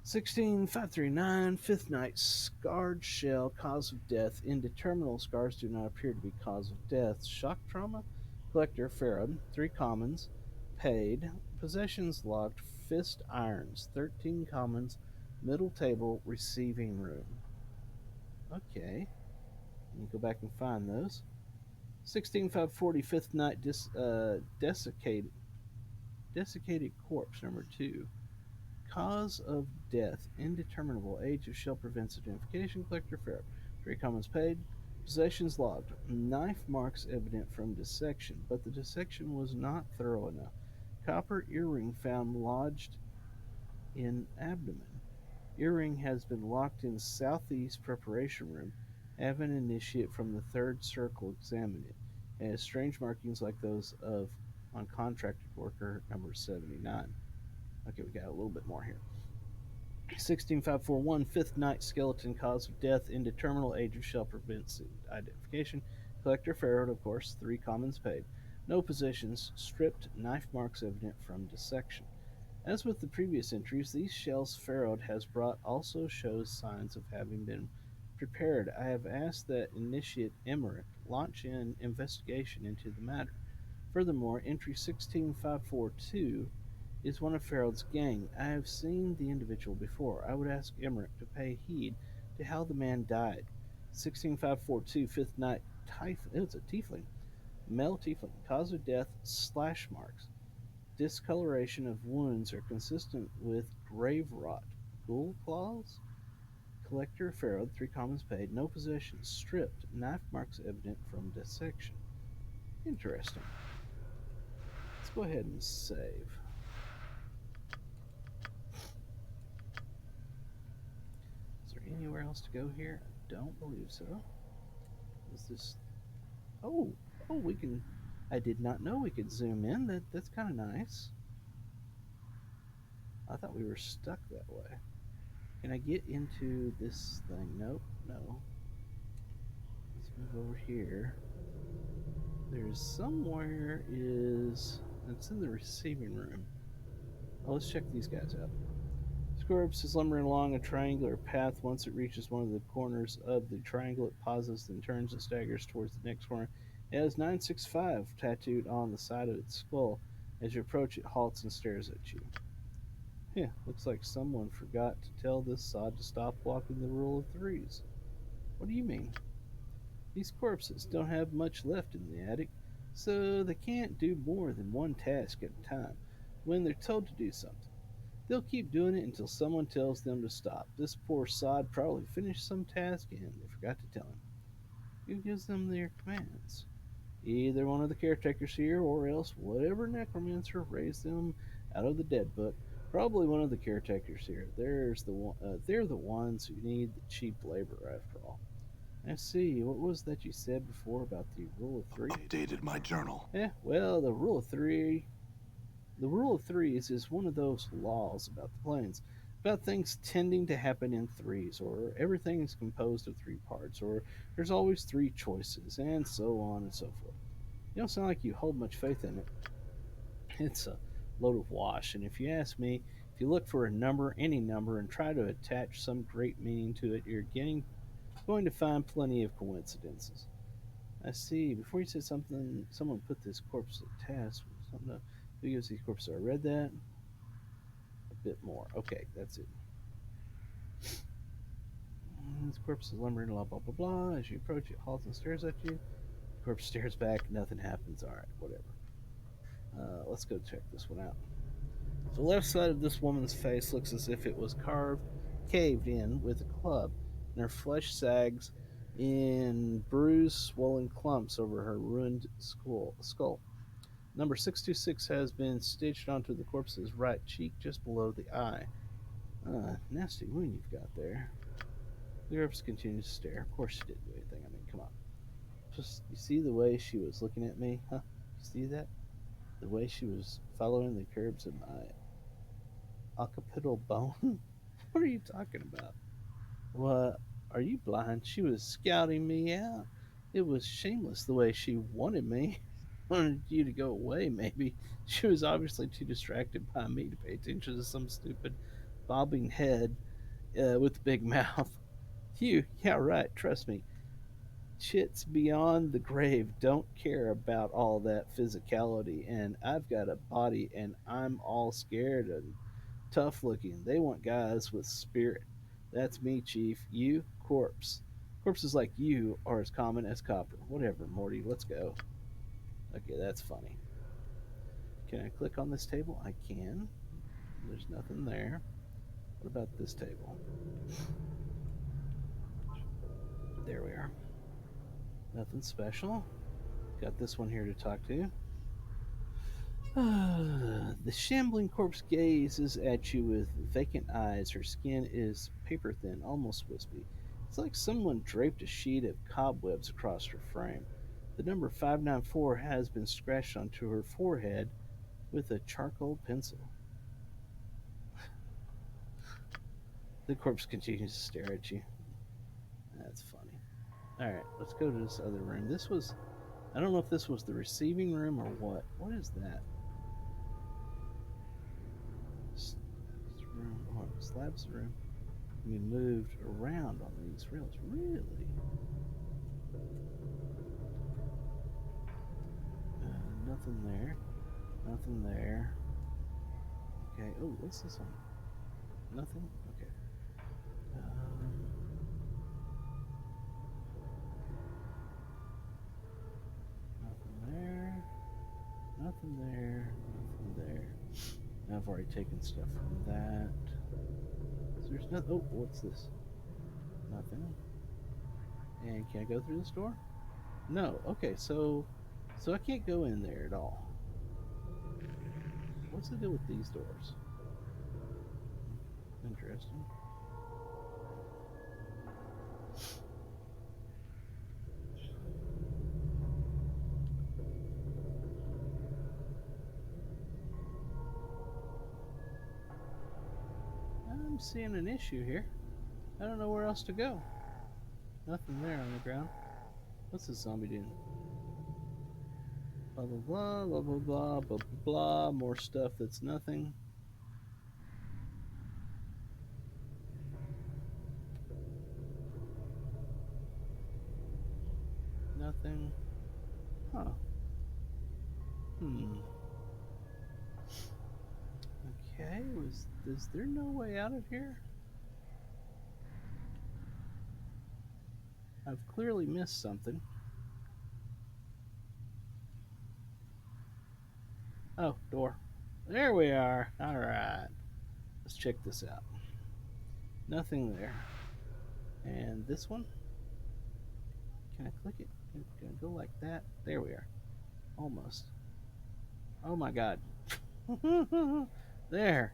16539, fifth night, scarred shell, cause of death. Indeterminable scars do not appear to be cause of death. Shock trauma, collector, Farad, 3 commons, paid. Possessions locked, fist irons, 13 commons, middle table, receiving room. Okay, let me go back and find those. 16540, fifth night, desiccated corpse, number 2. Cause of death, indeterminable. Age of shell prevents identification. Collector ferret. 3 commons paid. Possessions logged. Knife marks evident from dissection, but the dissection was not thorough enough. Copper earring found lodged in abdomen. Earring has been locked in southeast preparation room. Have an initiate from the third circle examine it. It has strange markings like those of on contracted worker number 79. Okay, we got a little bit more here. 16541, fifth night, skeleton, cause of death, indeterminable. Age of shell prevents identification. Collector ferret, of course, 3 commons paid. No possessions, stripped, knife marks evident from dissection. As with the previous entries, these shells ferret has brought also shows signs of having been prepared. I have asked that Initiate Emmerich launch an investigation into the matter. Furthermore, entry 16542 is one of Farrell's gang. I have seen the individual before. I would ask Emmerich to pay heed to how the man died. 16542, fifth night, it's a tiefling. Male tiefling. Cause of death, slash marks. Discoloration of wounds are consistent with grave rot. Ghoul claws? Collector Farrell, 3 commons paid. No possessions. Stripped. Knife marks evident from dissection. Interesting. Let's go ahead and save. Is there anywhere else to go here? I don't believe so. Is this... Oh, we can... I did not know we could zoom in. That's kind of nice. I thought we were stuck that way. Can I get into this thing? Nope, no. Let's move over here. There's somewhere is... It's in the receiving room. Oh, let's check these guys out. Corpse is lumbering along a triangular path. Once it reaches one of the corners of the triangle, it pauses, then turns and staggers towards the next corner. It has 965 tattooed on the side of its skull. As you approach, it halts and stares at you. Yeah, looks like someone forgot to tell this sod to stop walking the rule of threes. What do you mean? These corpses don't have much left in the attic, so they can't do more than one task at a time when they're told to do something. They'll keep doing it until someone tells them to stop. This poor sod probably finished some task and they forgot to tell him. Who gives them their commands? Either one of the caretakers here, or else whatever necromancer raised them out of the dead book. Probably one of the caretakers here. They're the ones who need the cheap labor, after all. I see. What was that you said before about the rule of 3? Updated my journal. Yeah, well, the rule of 3... The rule of threes is one of those laws about the planes, about things tending to happen in threes, or everything is composed of 3 parts, or there's always 3 choices, and so on and so forth. You don't sound like you hold much faith in it. It's a load of wash, and if you ask me, if you look for a number, any number, and try to attach some great meaning to it, you're going to find plenty of coincidences. I see. Before you said something, someone put this corpse to task. Something to, who gives these corpses? I read that. A bit more. Okay, that's it. This corpse is lumbering, blah, blah, blah, blah. As you approach, it halts and stares at you. The corpse stares back. Nothing happens. All right, whatever. Let's go check this one out. The left side of this woman's face looks as if it was caved in with a club, and her flesh sags in bruised, swollen clumps over her ruined skull. Number 626 has been stitched onto the corpse's right cheek just below the eye. Nasty wound you've got there. The corpse continues to stare. Of course she didn't do anything. I mean, come on. Just, you see the way she was looking at me? Huh? You see that? The way she was following the curves of my occipital bone? What are you talking about? What? Are you blind? She was scouting me out. It was shameless the way she wanted me. Wanted you to go away, maybe. She was obviously too distracted by me to pay attention to some stupid bobbing head with the big mouth. You, yeah, right, trust me. Shit's beyond the grave. Don't care about all that physicality. And I've got a body and I'm all scared and tough looking. They want guys with spirit. That's me, Chief. You, corpse. Corpses like you are as common as copper. Whatever, Morty, let's go. Okay, that's funny. Can I click on this table? I can. There's nothing there. What about this table? There we are. Nothing special. Got this one here to talk to. The shambling corpse gazes at you with vacant eyes. Her skin is paper thin, almost wispy. It's like someone draped a sheet of cobwebs across her frame. The number 594 has been scratched onto her forehead with a charcoal pencil. The corpse continues to stare at you. That's funny. Alright, let's go to this other room. This was. I don't know if this was the receiving room or what. What is that? Room, or slabs room can be moved around on these rails. Really? Nothing there. Nothing there. Okay. Oh, what's this one? Nothing? Okay. Nothing there. Nothing there. Nothing there. I've already taken stuff from that. So there's nothing. Oh, what's this? Nothing. And can I go through this door? No. Okay, so I can't go in there at all. What's the deal with these doors? Interesting. I'm seeing an issue here. I don't know where else to go. Nothing there on the ground. What's this zombie doing? Blah blah blah blah blah blah blah blah. More stuff that's nothing. Nothing. Huh. Okay, is there no way out of here? I've clearly missed something. Oh, door. There we are. Alright. Let's check this out. Nothing there. And this one? Can I click it? Can I go like that? There we are. Almost. Oh my god. There.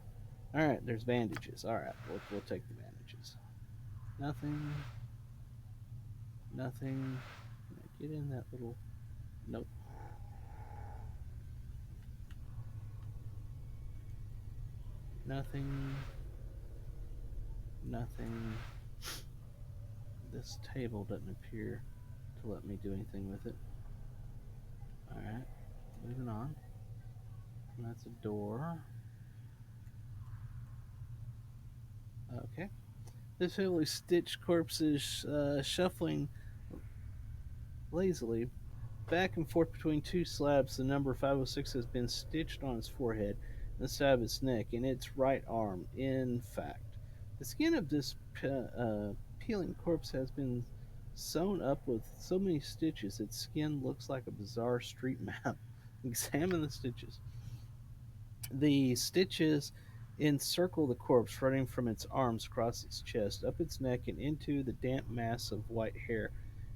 Alright, there's bandages. Alright, we'll take the bandages. Nothing. Nothing. Can I get in that little... Nope. Nothing. Nothing. This table doesn't appear to let me do anything with it. Alright, moving on. And that's a door. Okay. This heavily stitched corpse is shuffling lazily back and forth between two slabs. The number 506 has been stitched on its forehead, the side of its neck, and its right arm. In fact, the skin of this peeling corpse has been sewn up with so many stitches its skin looks like a bizarre street map. Examine the stitches. The stitches encircle the corpse, running from its arms across its chest, up its neck, and into the damp mass of white hair.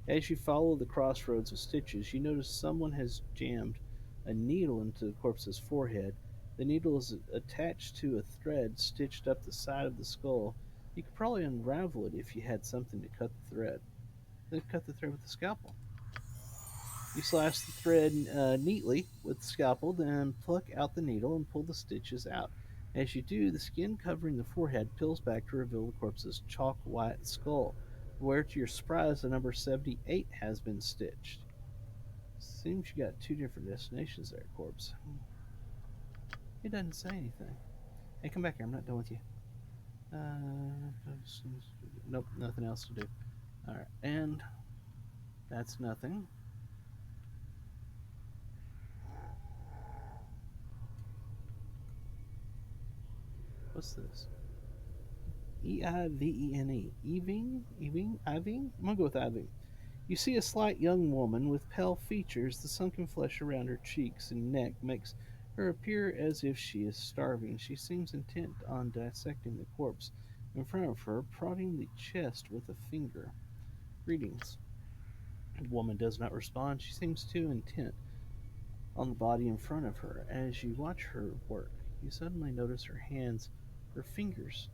As you follow the crossroads of stitches, you notice someone has jammed a needle into the corpse's forehead. The needle is attached to a thread stitched up the side of the skull. You could probably unravel it if you had something to cut the thread. Then cut the thread with a scalpel. You slash the thread neatly with the scalpel, then pluck out the needle and pull the stitches out. As you do, the skin covering the forehead peels back to reveal the corpse's chalk white skull, where to your surprise the number 78 has been stitched. Seems you got two different destinations there, corpse. It doesn't say anything. Hey, come back here, I'm not done with you. Nope, nothing else to do. All right, and that's nothing. What's this? Eivene. Eving? Eving? Iving? I'm gonna go with Iving. You see a slight young woman with pale features. The sunken flesh around her cheeks and neck makes her appear as if she is starving. She seems intent on dissecting the corpse in front of her, prodding the chest with a finger. Greetings. The woman does not respond. She seems too intent on the body in front of her. As you watch her work, you suddenly notice her hands, her fingers,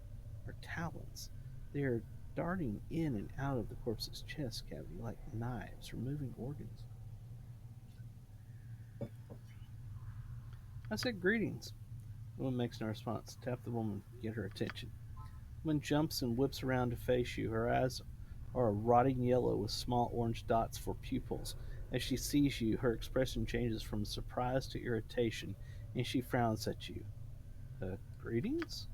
her talons. They are darting in and out of the corpse's chest cavity like knives, removing organs. I said greetings. The woman makes no response. Tap the woman, get her attention. The woman jumps and whips around to face you. Her eyes are a rotting yellow with small orange dots for pupils. As she sees you, her expression changes from surprise to irritation, and she frowns at you. Greetings?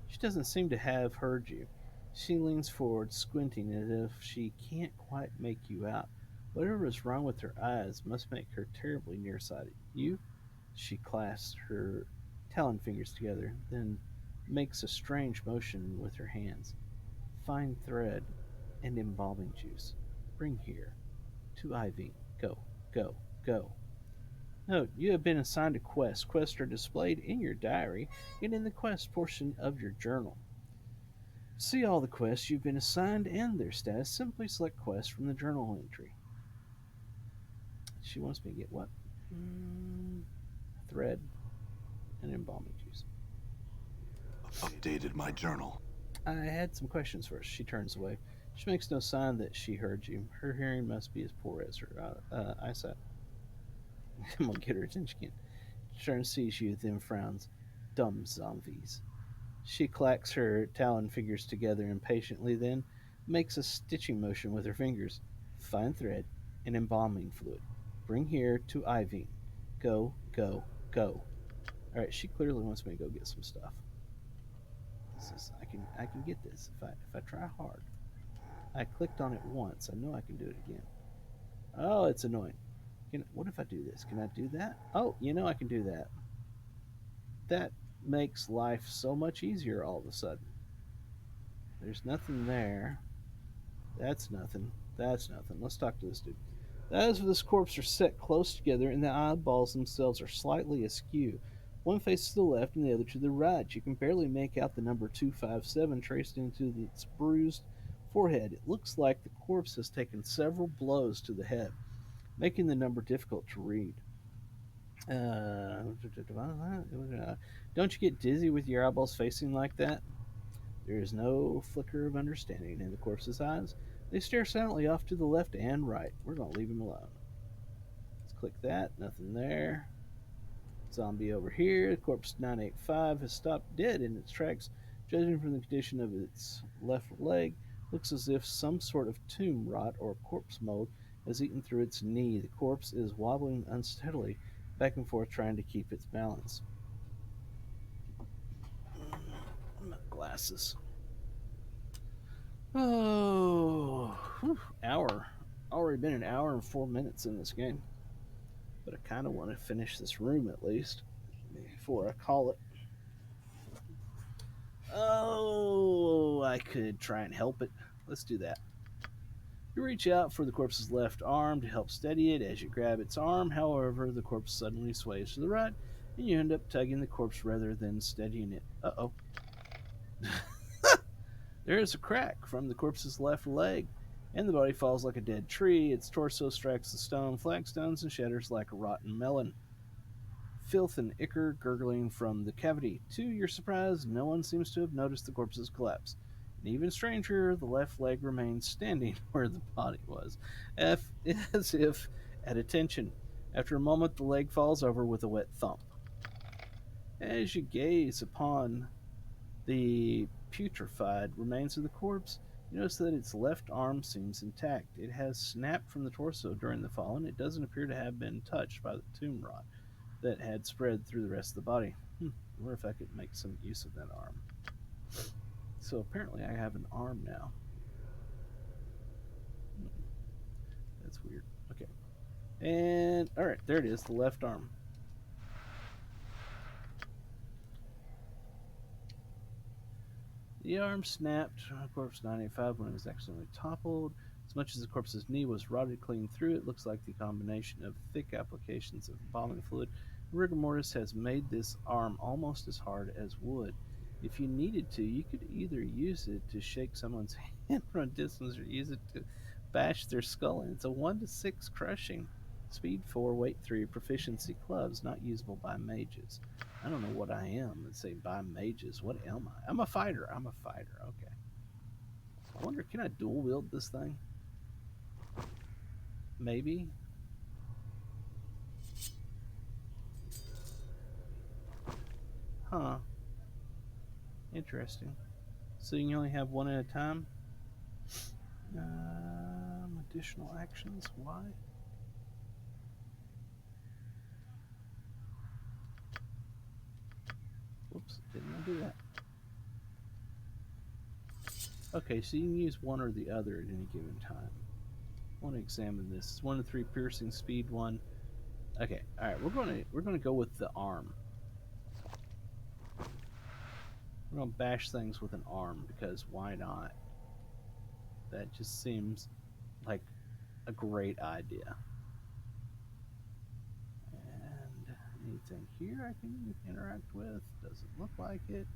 She doesn't seem to have heard you. She leans forward, squinting as if she can't quite make you out. Whatever is wrong with her eyes must make her terribly nearsighted. You? She clasps her talon fingers together, then makes a strange motion with her hands. Fine thread and embalming juice. Bring here. To Ivy. Go, go, go. Note, you have been assigned a quest. Quests are displayed in your diary and in the quest portion of your journal. To see all the quests you've been assigned and their status, simply select quests from the journal entry. She wants me to get what? Thread and embalming juice. Updated my journal. I had some questions first. She turns away. She makes no sign that she heard you. Her hearing must be as poor as her eyesight. I'm gonna get her attention again. She turns, sees you, then frowns. Dumb zombies. She clacks her talon fingers together impatiently, then makes a stitching motion with her fingers. Fine thread and embalming fluid. Bring here to Ivy. Go, go, go. All right, she clearly wants me to go get some stuff. I can get this if I try hard. I clicked on it once. I know I can do it again. Oh, it's annoying. What if I do this? Can I do that? Oh, I can do that. That makes life so much easier all of a sudden. There's nothing there. That's nothing. That's nothing. Let's talk to this dude. The eyes of this corpse are set close together, and the eyeballs themselves are slightly askew. One faces to the left and the other to the right. You can barely make out the number 257 traced into its bruised forehead. It looks like the corpse has taken several blows to the head, making the number difficult to read. Don't you get dizzy with your eyeballs facing like that? There is no flicker of understanding in the corpse's eyes. They stare silently off to the left and right. We're going to leave him alone. Let's click that. Nothing there. Zombie over here. Corpse 985 has stopped dead in its tracks. Judging from the condition of its left leg, looks as if some sort of tomb rot or corpse mold has eaten through its knee. The corpse is wobbling unsteadily back and forth, trying to keep its balance. My glasses. Oh, hour. Already been an hour and 4 minutes in this game. But I kind of want to finish this room at least before I call it. Oh, I could try and help it. Let's do that. You reach out for the corpse's left arm to help steady it. As you grab its arm, however, the corpse suddenly sways to the right, and you end up tugging the corpse rather than steadying it. Uh-oh. There is a crack from the corpse's left leg, and the body falls like a dead tree. Its torso strikes the stone flagstones and shatters like a rotten melon. Filth and ichor gurgling from the cavity. To your surprise, no one seems to have noticed the corpse's collapse. And even stranger, the left leg remains standing where the body was, as if at attention. After a moment, the leg falls over with a wet thump. As you gaze upon the putrefied remains of the corpse, you notice that its left arm seems intact. It has snapped from the torso during the fall, and it doesn't appear to have been touched by the tomb rot that had spread through the rest of the body. I wonder if I could make some use of that arm. So apparently I have an arm now. That's weird. Okay. And, alright, there it is, the left arm. The arm snapped, corpse 985 when it was accidentally toppled. As much as the corpse's knee was rotted clean through, it looks like the combination of thick applications of embalming fluid and rigor mortis has made this arm almost as hard as wood. If you needed to, you could either use it to shake someone's hand from a distance or use it to bash their skull in. It's a 1 to 6 crushing. Speed 4, weight 3, proficiency clubs, not usable by mages. I don't know what I am. Let's say by mages. What am I? I'm a fighter. I'm a fighter. Okay. I wonder, can I dual wield this thing? Maybe. Huh. Interesting. So you can only have one at a time? Additional actions. Why? Whoops. Didn't want to do that. Okay, so you can use one or the other at any given time. I want to examine this. It's 1 to 3 piercing, speed 1. Okay, alright, we're gonna go with the arm. We're gonna bash things with an arm because why not? That just seems like a great idea. And anything here I can interact with? Doesn't look like it.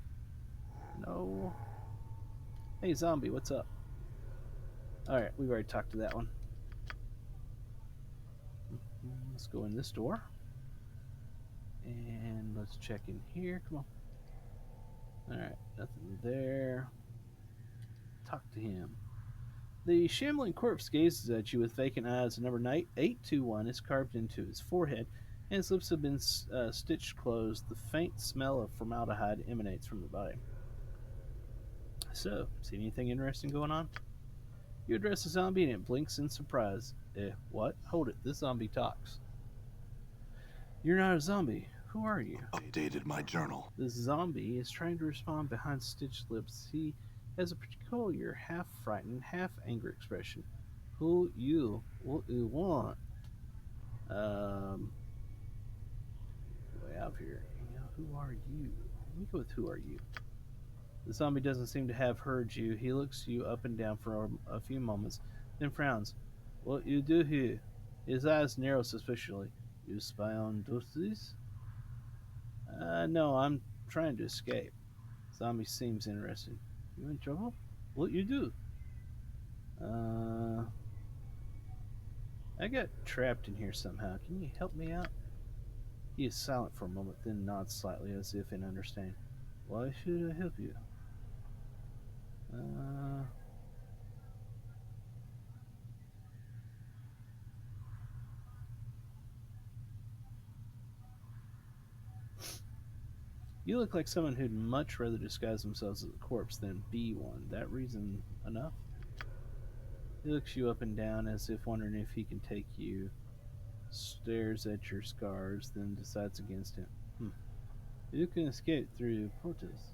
No. Hey zombie, what's up? Alright, we've already talked to that one. Let's go in this door. And let's check in here. Come on. Alright, nothing there. Talk to him. The shambling corpse gazes at you with vacant eyes. The number 821 is carved into his forehead, and his lips have been stitched closed. The faint smell of formaldehyde emanates from the body. So, see anything interesting going on? You address the zombie and it blinks in surprise. What? Hold it, this zombie talks. You're not a zombie. Who are you? Updated my journal. This zombie is trying to respond behind stitched lips. He has a peculiar, half frightened, half angry expression. Who you? What you want? Way out here. Who are you? Let me go with who are you? The zombie doesn't seem to have heard you. He looks you up and down for a few moments, then frowns. What you do here? His eyes narrow suspiciously. You spy on Dusties? No, I'm trying to escape. Zombie seems interested. You in trouble? What you do? I got trapped in here somehow. Can you help me out? He is silent for a moment, then nods slightly as if in understanding. Why should I help you? You look like someone who'd much rather disguise themselves as a corpse than be one. That reason enough? He looks you up and down as if wondering if he can take you, stares at your scars, then decides against it. You can escape through portals.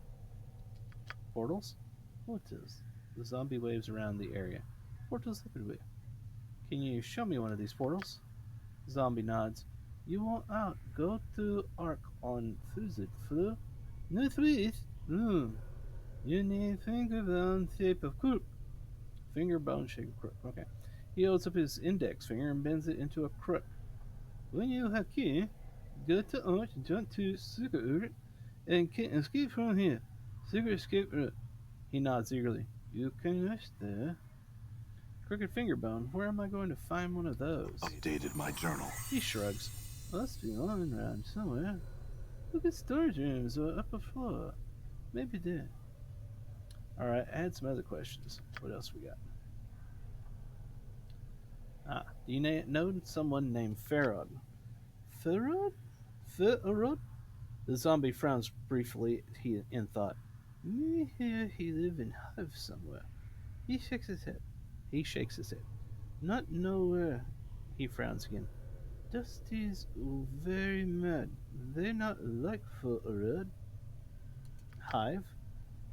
Portals? Portals. The zombie waves around the area. Portals everywhere. Can you show me one of these portals? The zombie nods. You want out? Go to Arc on Fuzit Flu. No trees? You need finger bone shape of crook. Finger bone shape of crook. Okay. He holds up his index finger and bends it into a crook. When you have key, go to Arc, jump to secret route, and can escape from here. Secret escape route. He nods eagerly. You can rest there. Crooked finger bone. Where am I going to find one of those? Updated my journal. He shrugs. Must be on around somewhere. Look at storage rooms or upper floor. Maybe there. Alright, I had some other questions. What else we got? Do you know someone named Farod? Farod? Farod? The zombie frowns briefly in thought. Me hear he live in Hive somewhere. He shakes his head. Not nowhere. He frowns again. Dusty's very mad. They not like Farod. Hive?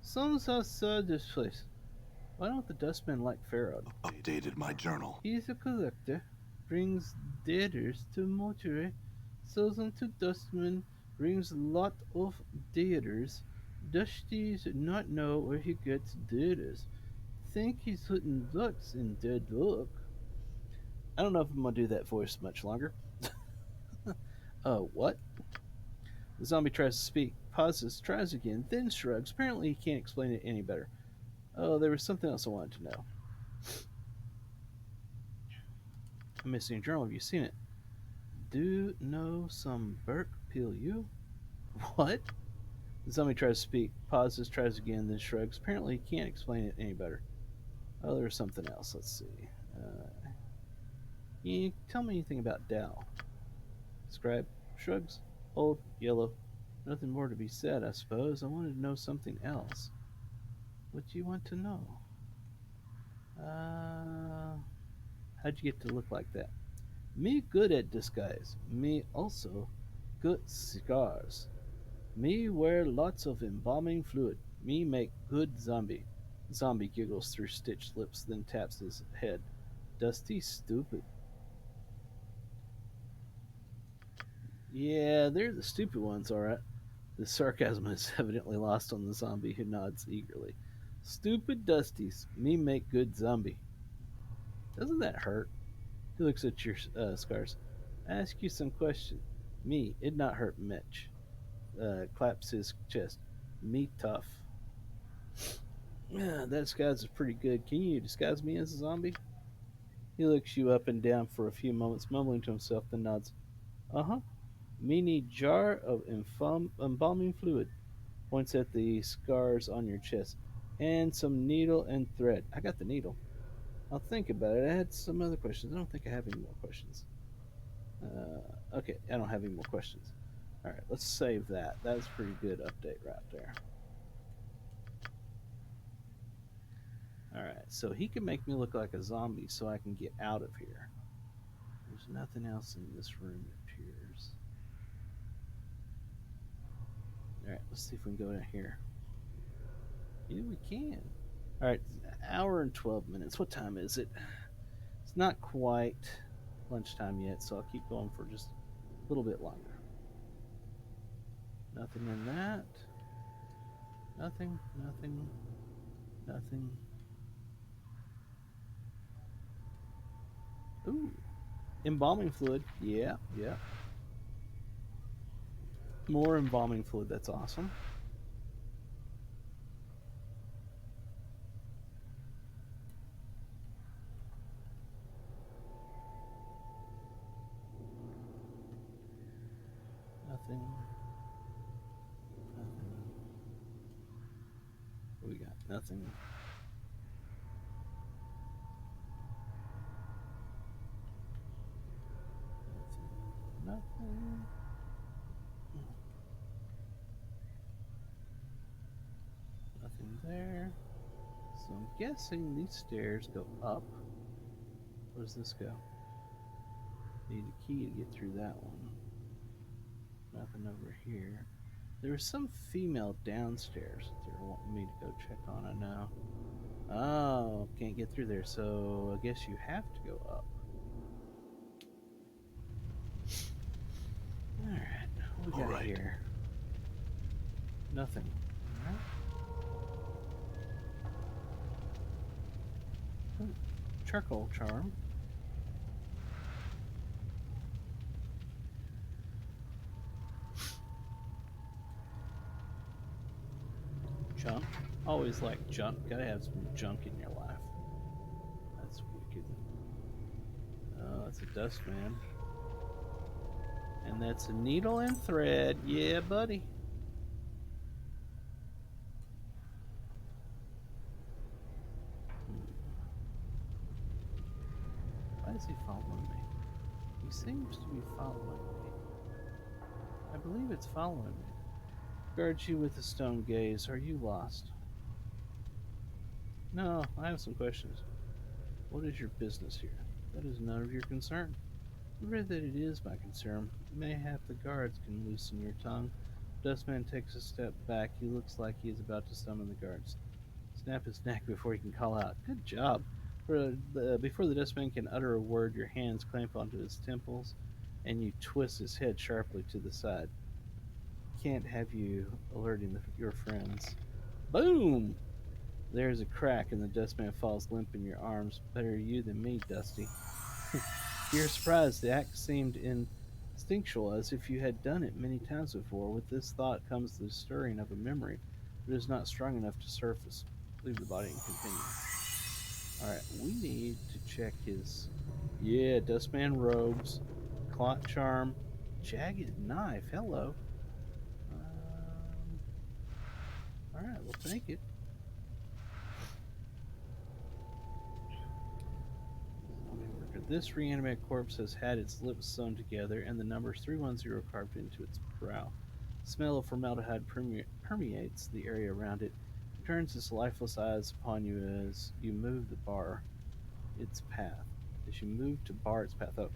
Someone's outside this place. Why don't the dustmen like Farrod? Updated my journal. He's a collector, brings deaders to Mortuary, sells them to dustmen, brings lot of deaders. Dusty's not know where he gets deaders. Think he's putting ducks in dead luck. I don't know if I'm gonna do that voice much longer. What? The zombie tries to speak, pauses, tries again, then shrugs. Apparently, he can't explain it any better. Oh, there was something else I wanted to know. I'm missing a journal. Have you seen it? Do know some Burke peel you? What? The zombie tries to speak, pauses, tries again, then shrugs. Apparently, he can't explain it any better. Oh, there was something else. Let's see. Can you tell me anything about Dow? Scribe shrugs. Old, yellow. Nothing more to be said, I suppose. I wanted to know something else. What do you want to know? How'd you get to look like that? Me good at disguise. Me also good cigars. Me wear lots of embalming fluid. Me make good zombie. Zombie giggles through stitched lips, then taps his head. Dusty stupid. Yeah, they're the stupid ones, alright. The sarcasm is evidently lost on the zombie, who nods eagerly. Stupid Dusties. Me make good zombie. Doesn't that hurt? He looks at your scars. I ask you some question. Me, it not hurt much. Claps his chest. Me tough. Yeah, that disguise is pretty good. Can you disguise me as a zombie? He looks you up and down for a few moments, mumbling to himself, then nods. Uh-huh. Me need jar of embalming fluid. Points at the scars on your chest. And some needle and thread. I got the needle. I'll think about it. I had some other questions. I don't think I have any more questions. Okay, I don't have any more questions. Alright, let's save that. That's a pretty good update right there. Alright, so he can make me look like a zombie so I can get out of here. There's nothing else in this room, it appears. Alright, let's see if we can go down here. Yeah, we can. Alright, hour and 12 minutes. What time is it? It's not quite lunchtime yet, so I'll keep going for just a little bit longer. Nothing in that. Nothing, nothing, nothing. Ooh. Embalming fluid. Yeah, yeah. More embalming fluid. That's awesome. Nothing. Nothing. What we got? Nothing. Nothing. Nothing there. So I'm guessing these stairs go up. Where does this go? Need a key to get through that one. Nothing over here. There was some female downstairs that they were wanting me to go check on, I know. Oh, can't get through there, so I guess you have to go up. Alright, what we got here? Nothing. Alright. Charcoal charm. Junk. Always like junk. Gotta have some junk in your life. That's wicked. Oh, that's a dust man. And that's a needle and thread. Yeah, buddy. Why is he following me? He seems to be following me. I believe it's following me. Guards you with a stone gaze. Are you lost? No, I have some questions. What is your business here? That is none of your concern. Remember that it is my concern. Mayhap the guards can loosen your tongue. Dustman takes a step back. He looks like he is about to summon the guards. Snap his neck before he can call out. Good job. Before the Dustman can utter a word, your hands clamp onto his temples, and you twist his head sharply to the side. Can't have you alerting your friends. Boom! There's a crack, and the Dustman falls limp in your arms. Better you than me, Dusty. To your surprise, the act seemed instinctual, as if you had done it many times before. With this thought comes the stirring of a memory, but it is not strong enough to surface. Leave the body and continue. Alright, we need to check his. Yeah, Dustman robes, clock charm, jagged knife. Hello. Alright, we'll take it. This reanimated corpse has had its lips sewn together and the numbers 310 carved into its brow. The smell of formaldehyde permeates the area around it. It turns its lifeless eyes upon you as you move to bar its path. Oh,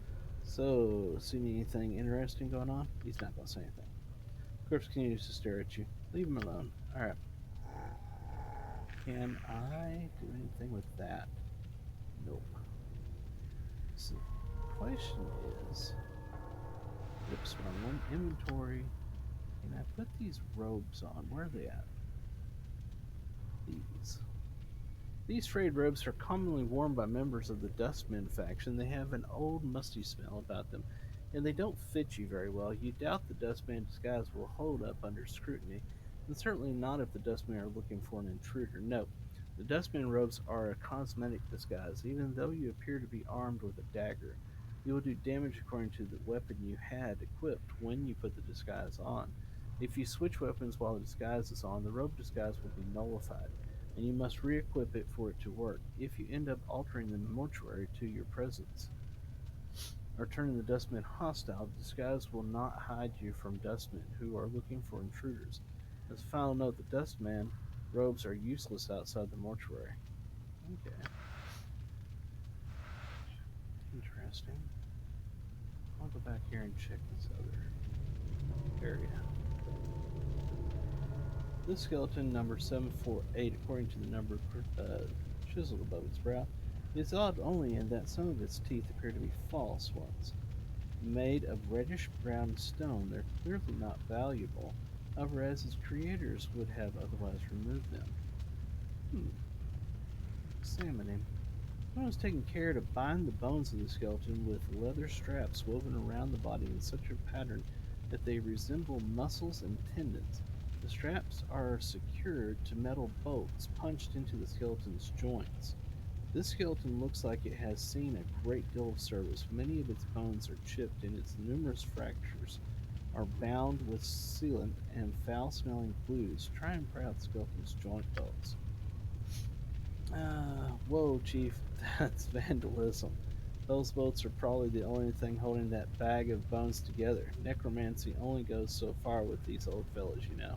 so, seen anything interesting going on? He's not going to say anything. Corpse continues to stare at you. Leave him alone. Alright. Can I do anything with that? Nope. So the question is, oops, wrong one. Inventory. Can I put these robes on? Where are they at? These. These frayed robes are commonly worn by members of the Dustmen faction. They have an old, musty smell about them, and they don't fit you very well. You doubt the Dustman disguise will hold up under scrutiny, and certainly not if the Dustmen are looking for an intruder. No, the Dustman robes are a cosmetic disguise. Even though you appear to be armed with a dagger, you will do damage according to the weapon you had equipped when you put the disguise on. If you switch weapons while the disguise is on, the robe disguise will be nullified, and you must re-equip it for it to work. If you end up altering the mortuary to your presence, or turning the Dustmen hostile, the disguise will not hide you from Dustmen who are looking for intruders. As a final note, the Dustman robes are useless outside the mortuary. Okay. Interesting. I'll go back here and check this other area. This skeleton, number 748, according to the number chiseled above its brow, is odd only in that some of its teeth appear to be false ones. Made of reddish-brown stone, they're clearly not valuable, however, as its creators would have otherwise removed them. Examine him. Someone has taken care to bind the bones of the skeleton with leather straps woven around the body in such a pattern that they resemble muscles and tendons. The straps are secured to metal bolts punched into the skeleton's joints. This skeleton looks like it has seen a great deal of service. Many of its bones are chipped, and its numerous fractures are bound with sealant and foul-smelling glues. Try and pry out the skeleton's joint bolts. Whoa, Chief, that's vandalism. Those bolts are probably the only thing holding that bag of bones together. Necromancy only goes so far with these old fellas, you know.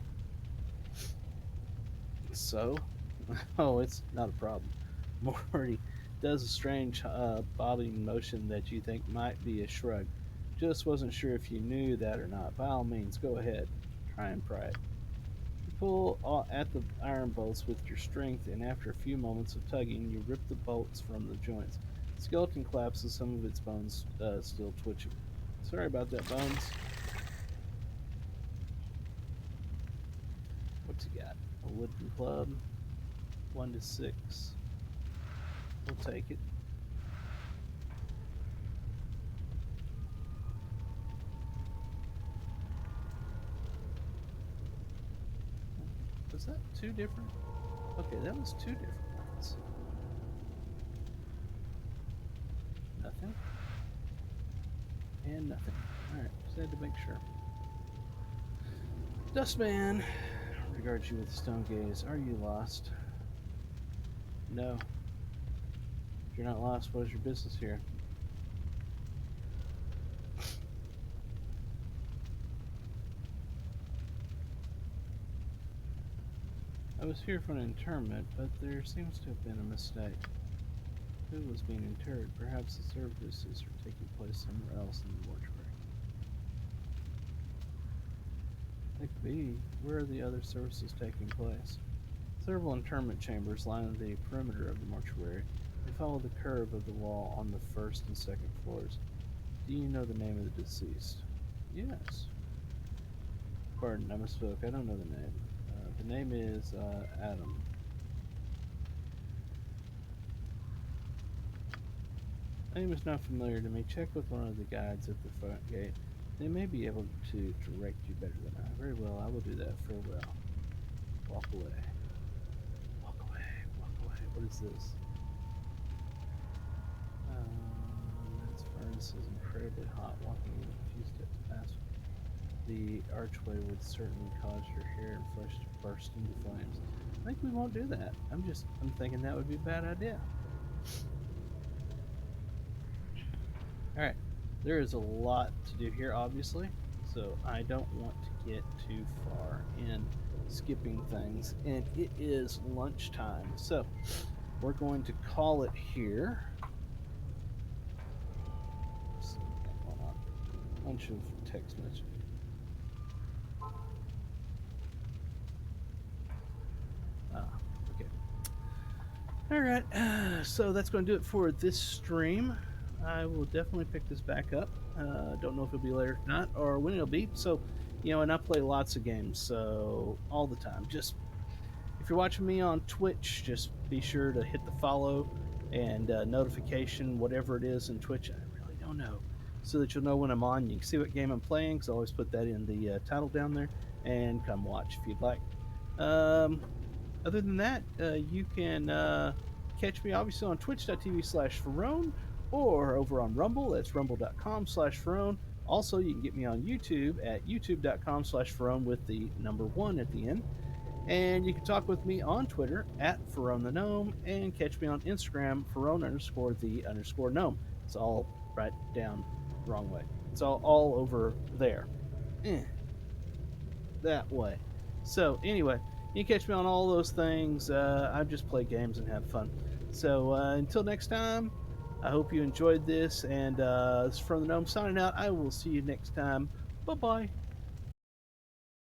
So? Oh, it's not a problem. Morty does a strange bobbing motion that you think might be a shrug. Just wasn't sure if you knew that or not. By all means, go ahead. Try and pry it. You pull at the iron bolts with your strength, and after a few moments of tugging, you rip the bolts from the joints. The skeleton collapses, some of its bones still twitching. Sorry about that, Bones. What's he got? A wooden club. 1 to 6. We'll take it. Was that 2 different? Okay, that was 2 different ones. Nothing. And nothing. Alright, just had to make sure. Dustman regards you with a stone gaze. Are you lost? No. If you're not lost, what is your business here? I was here for an interment, but there seems to have been a mistake. Who was being interred? Perhaps the services are taking place somewhere else in the mortuary. It could be. Where are the other services taking place? Several interment chambers line the perimeter of the mortuary. They follow the curve of the wall on the first and second floors. Do you know the name of the deceased? Yes. Pardon, I misspoke. I don't know the name. The name is Adam. Name is not familiar to me. Check with one of the guides at the front gate. They may be able to direct you better than I. Very well, I will do that. Farewell. Walk away. Walk away. Walk away. What is this? Its furnace is incredibly hot. Walking in a few steps past the archway would certainly cause your hair and flesh to burst into flames. I think we won't do that. I'm thinking that would be a bad idea. Alright, there is a lot to do here, obviously, so I don't want to get too far in skipping things, and it is lunchtime, so we're going to call it here. Hold on. Bunch of text messages. Okay. Alright, so that's going to do it for this stream. I will definitely pick this back up. Don't know if it'll be later or not, or when it'll be. So, and I play lots of games, so all the time. Just if you're watching me on Twitch, just be sure to hit the follow and notification, whatever it is in Twitch. I really don't know, so that you'll know when I'm on. You can see what game I'm playing, because I always put that in the title down there, and come watch if you'd like. Other than that, you can catch me obviously on twitch.tv/Ferone, or over on Rumble. That's rumble.com/Ferone. Also, you can get me on YouTube at youtube.com/Ferone with the number 1 at the end. And you can talk with me on Twitter at Ferone the Gnome, and catch me on Instagram, Ferone_the_gnome. It's all right down wrong way. It's all over there. That way. So anyway, you can catch me on all those things. I just play games and have fun. So until next time, I hope you enjoyed this, and this is Ferone the Gnome signing out. I will see you next time. Bye-bye.